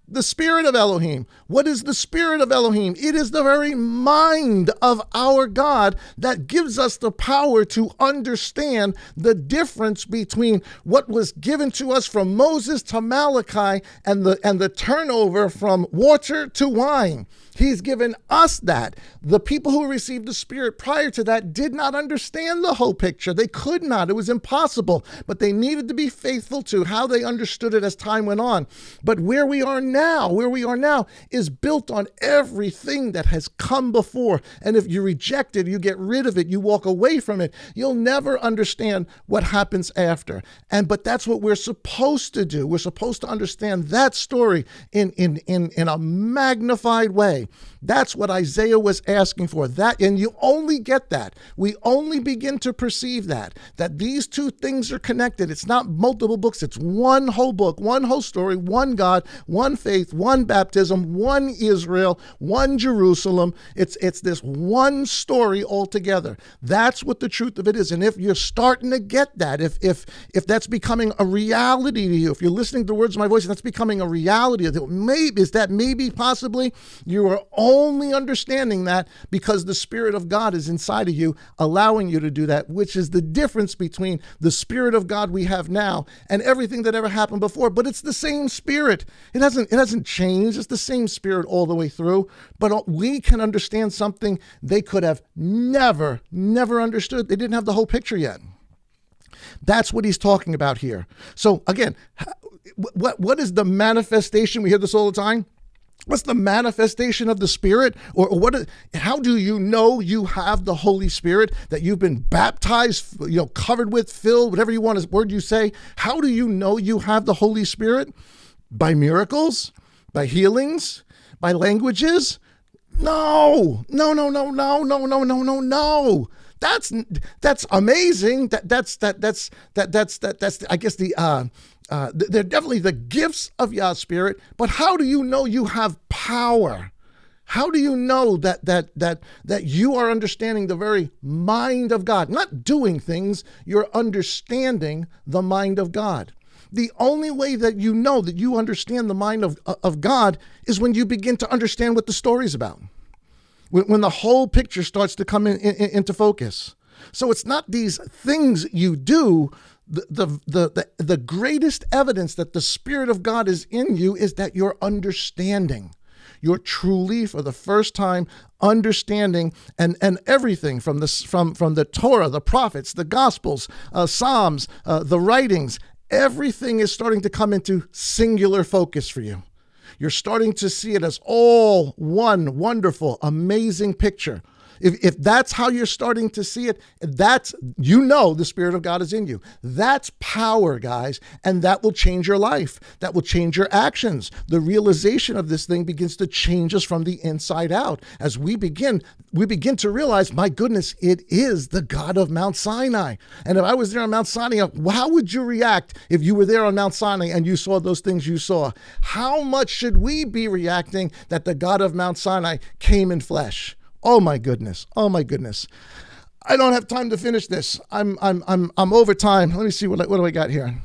the Spirit of Elohim. What is the Spirit of Elohim? It is the very mind of our God that gives us the power to understand the difference between what was given to us from Moses to Malachi and the turnover from water to wine. He's given us that. The people who received the Spirit prior to that did not understand the whole picture. They could not. It was impossible. But they needed to be faithful to how they understood it as time went on. But where we are now is built on everything that has come before. And if you reject it, you get rid of it, you walk away from it, you'll never understand what happens after. But that's what we're supposed to do. We're supposed to understand that story in a magnified way. way. That's what Isaiah was asking for. That, and you only get that. We only begin to perceive that these two things are connected. It's not multiple books. It's one whole book, one whole story, one God, one faith, one baptism, one Israel, one Jerusalem. It's this one story altogether. That's what the truth of it is. And if you're starting to get that, if that's becoming a reality to you, if you're listening to the words of my voice and that's becoming a reality, maybe possibly you are only understanding that because the Spirit of God is inside of you, allowing you to do that, which is the difference between the Spirit of God we have now and everything that ever happened before. But it's the same Spirit. It hasn't changed. It's the same Spirit all the way through. But we can understand something they could have never understood. They didn't have the whole picture yet. That's what he's talking about here. So again, what is the manifestation? We hear this all the time. What's the manifestation of the Spirit? Or how do you know you have the Holy Spirit, that you've been baptized, covered with, filled, whatever you want, word you say? How do you know you have the Holy Spirit? By miracles? By healings? By languages? No. That's amazing. That's I guess they're definitely the gifts of Yah's Spirit. But how do you know you have power? How do you know that you are understanding the very mind of God? Not doing things, you're understanding the mind of God. The only way that you know that you understand the mind of God is when you begin to understand what the story's about. When the whole picture starts to come into focus. So it's not these things you do. The greatest evidence that the Spirit of God is in you is that you're understanding. You're truly, for the first time, understanding and everything from the Torah, the prophets, the Gospels, Psalms, the writings. Everything is starting to come into singular focus for you. You're starting to see it as all one wonderful, amazing picture. If that's how you're starting to see it, the Spirit of God is in you. That's power, guys, and that will change your life. That will change your actions. The realization of this thing begins to change us from the inside out. As we begin to realize, my goodness, it is the God of Mount Sinai. And if I was there on Mount Sinai, how would you react if you were there on Mount Sinai and you saw those things you saw? How much should we be reacting that the God of Mount Sinai came in flesh? Oh my goodness. I don't have time to finish this. I'm over time. Let me see what do I got here.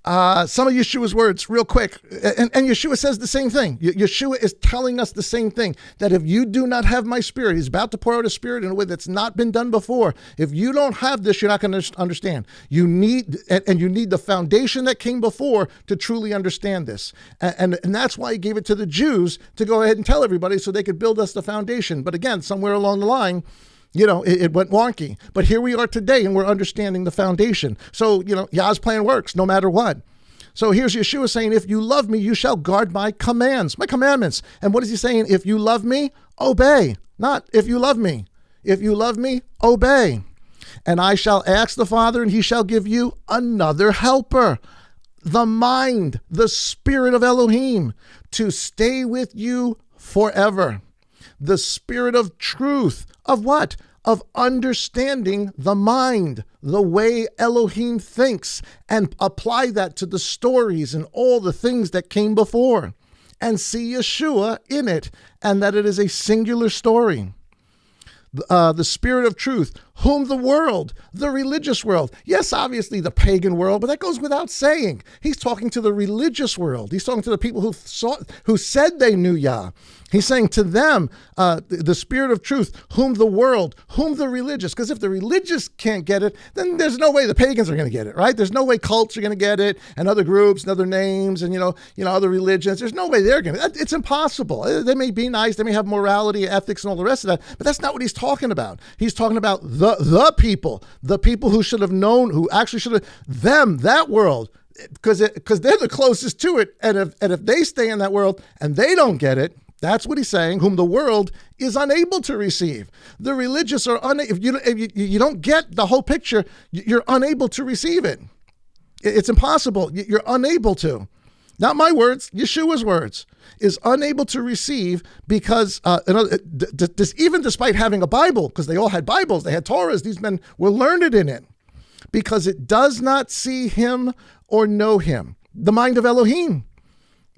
Some of Yeshua's words real quick. And Yeshua says the same thing. Yeshua is telling us the same thing, that if you do not have my Spirit, he's about to pour out a Spirit in a way that's not been done before. If you don't have this, you're not going to understand. You need the foundation that came before to truly understand this. And that's why he gave it to the Jews to go ahead and tell everybody so they could build us the foundation. But again, somewhere along the line, it went wonky. But here we are today, and we're understanding the foundation. So, Yah's plan works no matter what. So here's Yeshua saying, if you love me, you shall guard my commandments. And what is he saying? If you love me, obey. Not if you love me. If you love me, obey. And I shall ask the Father, and he shall give you another helper, the mind, the Spirit of Elohim, to stay with you forever. The Spirit of truth. Of what? Of understanding the mind, the way Elohim thinks, and apply that to the stories and all the things that came before, and see Yeshua in it, and that it is a singular story. The Spirit of truth, whom the world, the religious world, yes, obviously the pagan world, but that goes without saying. He's talking to the religious world. He's talking to the people who said they knew Yah. He's saying to them, the Spirit of truth, whom the world, whom the religious, because if the religious can't get it, then there's no way the pagans are going to get it, right? There's no way cults are going to get it, and other groups and other names and, other religions. There's no way they're going to. It's impossible. They may be nice. They may have morality, ethics, and all the rest of that, but that's not what he's talking about. He's talking about the people who should have known, who actually should have, that world, because they're the closest to it. And if they stay in that world and they don't get it, that's what he's saying, whom the world is unable to receive. The religious are if you don't get the whole picture, you're unable to receive it. It's impossible. You're unable to. not my words, Yeshua's words, is unable to receive because, even despite having a Bible, because they all had Bibles, they had Torahs, these men were learned in it, because it does not see him or know him, the mind of Elohim.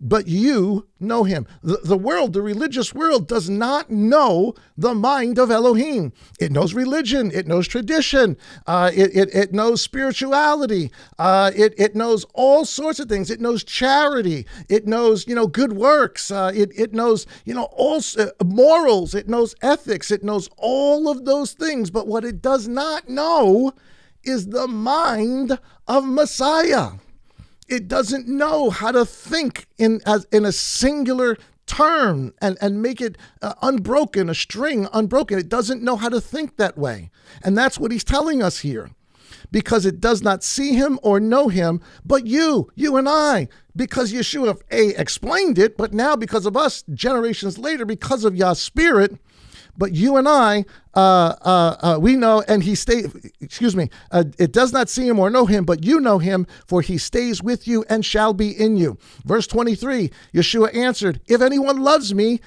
But you know him. The world, the religious world, does not know the mind of Elohim. It knows religion. It knows tradition. It knows spirituality. It knows all sorts of things. It knows charity. It knows, good works. It knows, all morals. It knows ethics. It knows all of those things. But what it does not know is the mind of Messiah. It doesn't know how to think in a singular term and make it unbroken, a string unbroken. It doesn't know how to think that way. And that's what he's telling us here. Because it does not see him or know him, but you and I, because Yeshua explained it, but now because of us, generations later, because of Yah's Spirit, but you and I, we know, and it does not see him or know him, but you know him, for he stays with you and shall be in you. Verse 23, Yeshua answered, if anyone loves me,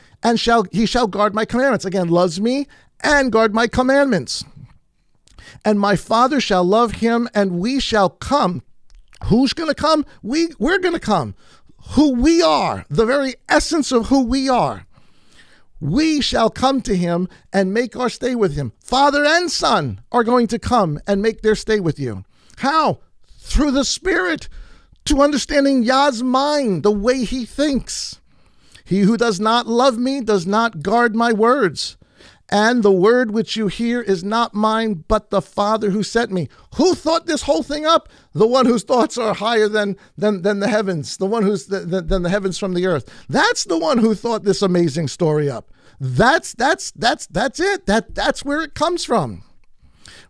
he shall guard my commandments. Again, loves me and guard my commandments. And my Father shall love him, and we shall come. Who's going to come? We're going to come. Who we are, the very essence of who we are. We shall come to him and make our stay with him. Father and Son are going to come and make their stay with you. How? Through the Spirit, to understanding Yah's mind, the way he thinks. He who does not love me does not guard my words. And the word which you hear is not mine, but the Father who sent me. Who thought this whole thing up? The one whose thoughts are higher than the heavens, the one who's than the heavens from the earth. That's the one who thought this amazing story up. That's it. That's where it comes from.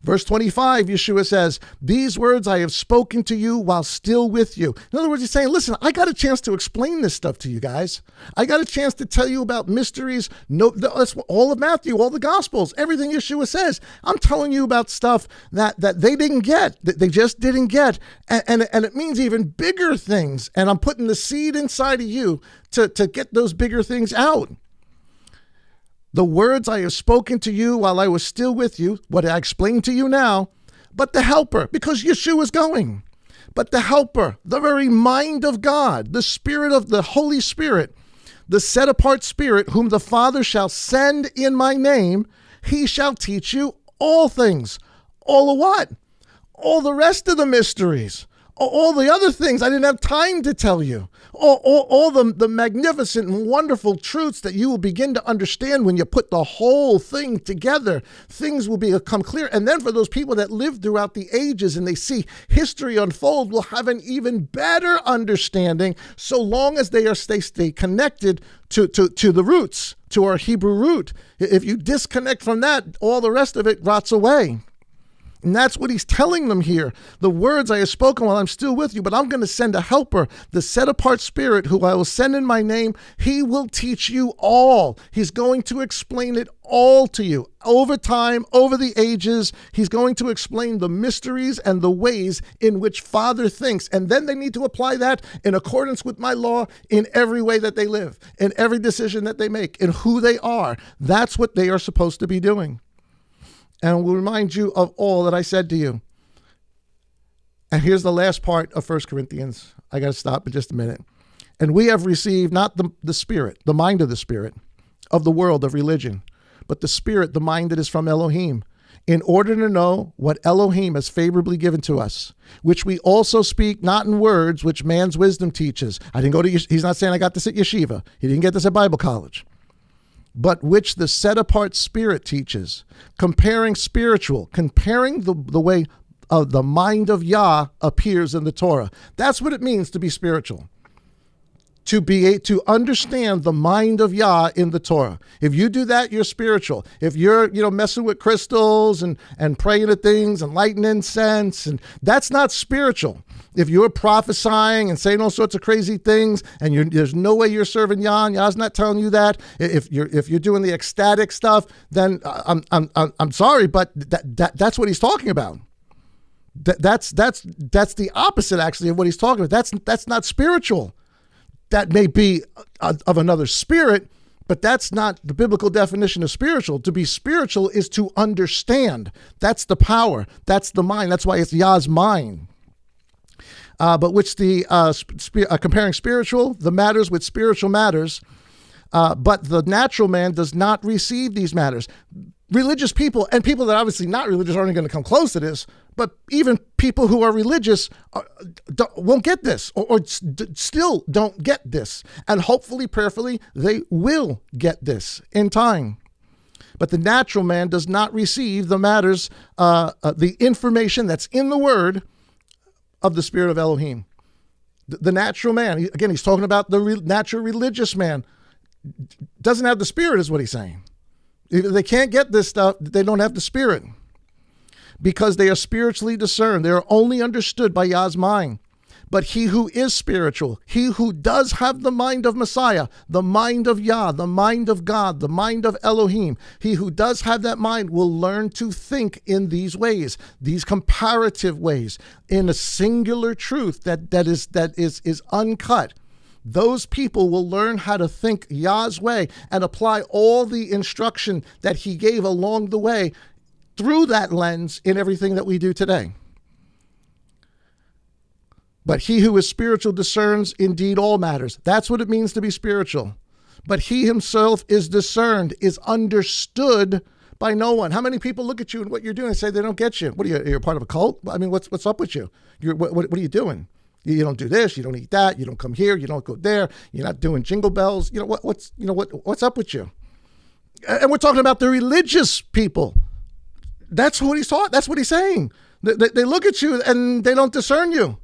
Verse 25, Yeshua says, these words I have spoken to you while still with you. In other words, he's saying, listen, I got a chance to explain this stuff to you guys. I got a chance to tell you about mysteries. That's all of Matthew, all the Gospels, everything Yeshua says. I'm telling you about stuff that they didn't get, that they just didn't get. And it means even bigger things. And I'm putting the seed inside of you to get those bigger things out. The words I have spoken to you while I was still with you, what I explained to you now, but the helper, because Yeshua is going, but the helper, the very mind of God, the Spirit of the Holy Spirit, the set apart Spirit, whom the Father shall send in my name, he shall teach you all things. All of what? All the rest of the mysteries. All the other things I didn't have time to tell you. All the magnificent and wonderful truths that you will begin to understand when you put the whole thing together. Things will become clear. And then for those people that live throughout the ages and they see history unfold, will have an even better understanding so long as they stay connected to the roots, to our Hebrew root. If you disconnect from that, all the rest of it rots away. And that's what he's telling them here. The words I have spoken while I'm still with you, but I'm going to send a helper, the set apart Spirit, who I will send in my name. He will teach you all. He's going to explain it all to you over time, over the ages. He's going to explain the mysteries and the ways in which Father thinks. And then they need to apply that in accordance with my law in every way that they live, in every decision that they make, in who they are. That's what they are supposed to be doing. And will remind you of all that I said to you. And here's the last part of 1 Corinthians. I got to stop in just a minute. And we have received not the Spirit, the mind of the Spirit, of the world, of religion, but the Spirit, the mind that is from Elohim, in order to know what Elohim has favorably given to us, which we also speak not in words which man's wisdom teaches. I didn't go to, he's not saying I got this at yeshiva. He didn't get this at Bible college. But which the set-apart Spirit teaches, comparing the way of the mind of Yah appears in the Torah. That's what it means to be spiritual. To understand the mind of Yah in the Torah. If you do that, you're spiritual. If you're, messing with crystals and praying to things and lighting incense, and that's not spiritual. If you're prophesying and saying all sorts of crazy things, and there's no way you're serving Yah, and Yah's not telling you that. If you're doing the ecstatic stuff, then I'm sorry, but that's what he's talking about. That's the opposite actually of what he's talking about. That's not spiritual. that may be of another spirit, but that's not the biblical definition of spiritual. To be spiritual is to understand. That's the power. That's the mind. That's why it's Yah's mind. But which comparing spiritual, the matters with spiritual matters, but the natural man does not receive these matters. Religious people and people that are obviously not religious aren't going to come close to this, but even people who are religious won't get this or still don't get this. And hopefully, prayerfully, they will get this in time. But the natural man does not receive the matters, the information that's in the word of the Spirit of Elohim. The natural man, again, he's talking about the natural religious man, doesn't have the Spirit is what he's saying. If they can't get this stuff, they don't have the Spirit because they are spiritually discerned. They are only understood by Yah's mind. But he who is spiritual, he who does have the mind of Messiah, the mind of Yah, the mind of God, the mind of Elohim, he who does have that mind will learn to think in these ways, these comparative ways, in a singular truth that is uncut. Those people will learn how to think Yah's way and apply all the instruction that he gave along the way through that lens in everything that we do today. But he who is spiritual discerns indeed all matters. That's what it means to be spiritual. But he himself is discerned, is understood by no one. How many people look at you and what you're doing and say they don't get you? What are you? You're part of a cult? I mean, what's up with you? What are you doing? You don't do this. You don't eat that. You don't come here. You don't go there. You're not doing jingle bells. What's up with you? And we're talking about the religious people. That's what he's taught. That's what he's saying. They look at you and they don't discern you.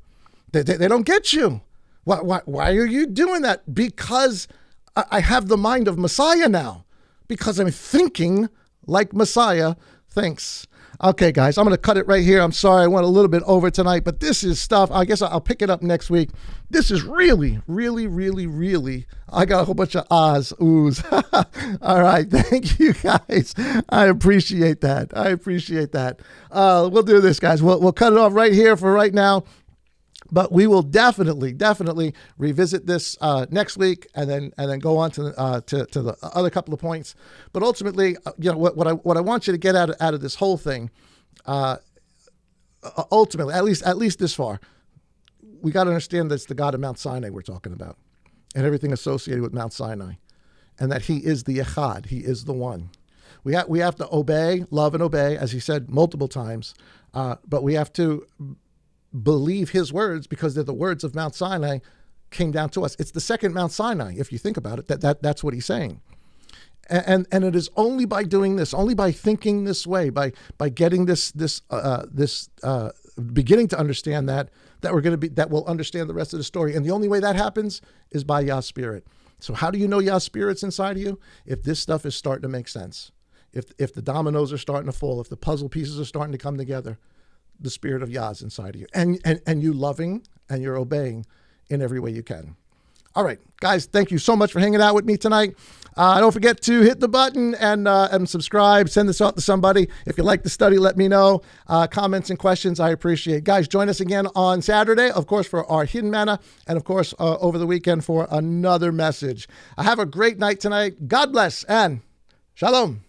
They don't get you. Why are you doing that? Because I have the mind of Messiah now. Because I'm thinking like Messiah thinks. Okay, guys, I'm going to cut it right here. I'm sorry I went a little bit over tonight, but this is stuff. I guess I'll pick it up next week. This is really, really, really, really, I got a whole bunch of ahs, oohs. All right, thank you, guys. I appreciate that. We'll do this, guys. We'll cut it off right here for right now. But we will definitely revisit this next week, and then go on to the other couple of points. But ultimately, what I want you to get out of this whole thing, ultimately, at least this far, we got to understand that it's the God of Mount Sinai we're talking about, and everything associated with Mount Sinai, and that He is the Echad, He is the one. We have to obey, love, and obey, as He said multiple times, but we have to believe His words because they're the words of Mount Sinai came down to us. It's the second Mount Sinai, if you think about it. That's what He's saying, and it is only by doing this, only by thinking this way, by getting this beginning to understand that we'll understand the rest of the story. And the only way that happens is by Yah's Spirit. So how do you know Yah's Spirit's inside of you? If this stuff is starting to make sense, if the dominoes are starting to fall, if the puzzle pieces are starting to come together. The Spirit of Yah is inside of you, and you loving and you're obeying in every way you can. All right, guys, thank you so much for hanging out with me tonight. Don't forget to hit the button and subscribe. Send this out to somebody. If you like the study, let me know. Comments and questions, I appreciate. Guys, join us again on Saturday, of course, for our Hidden Manna, and of course, over the weekend for another message. Have a great night tonight. God bless and shalom.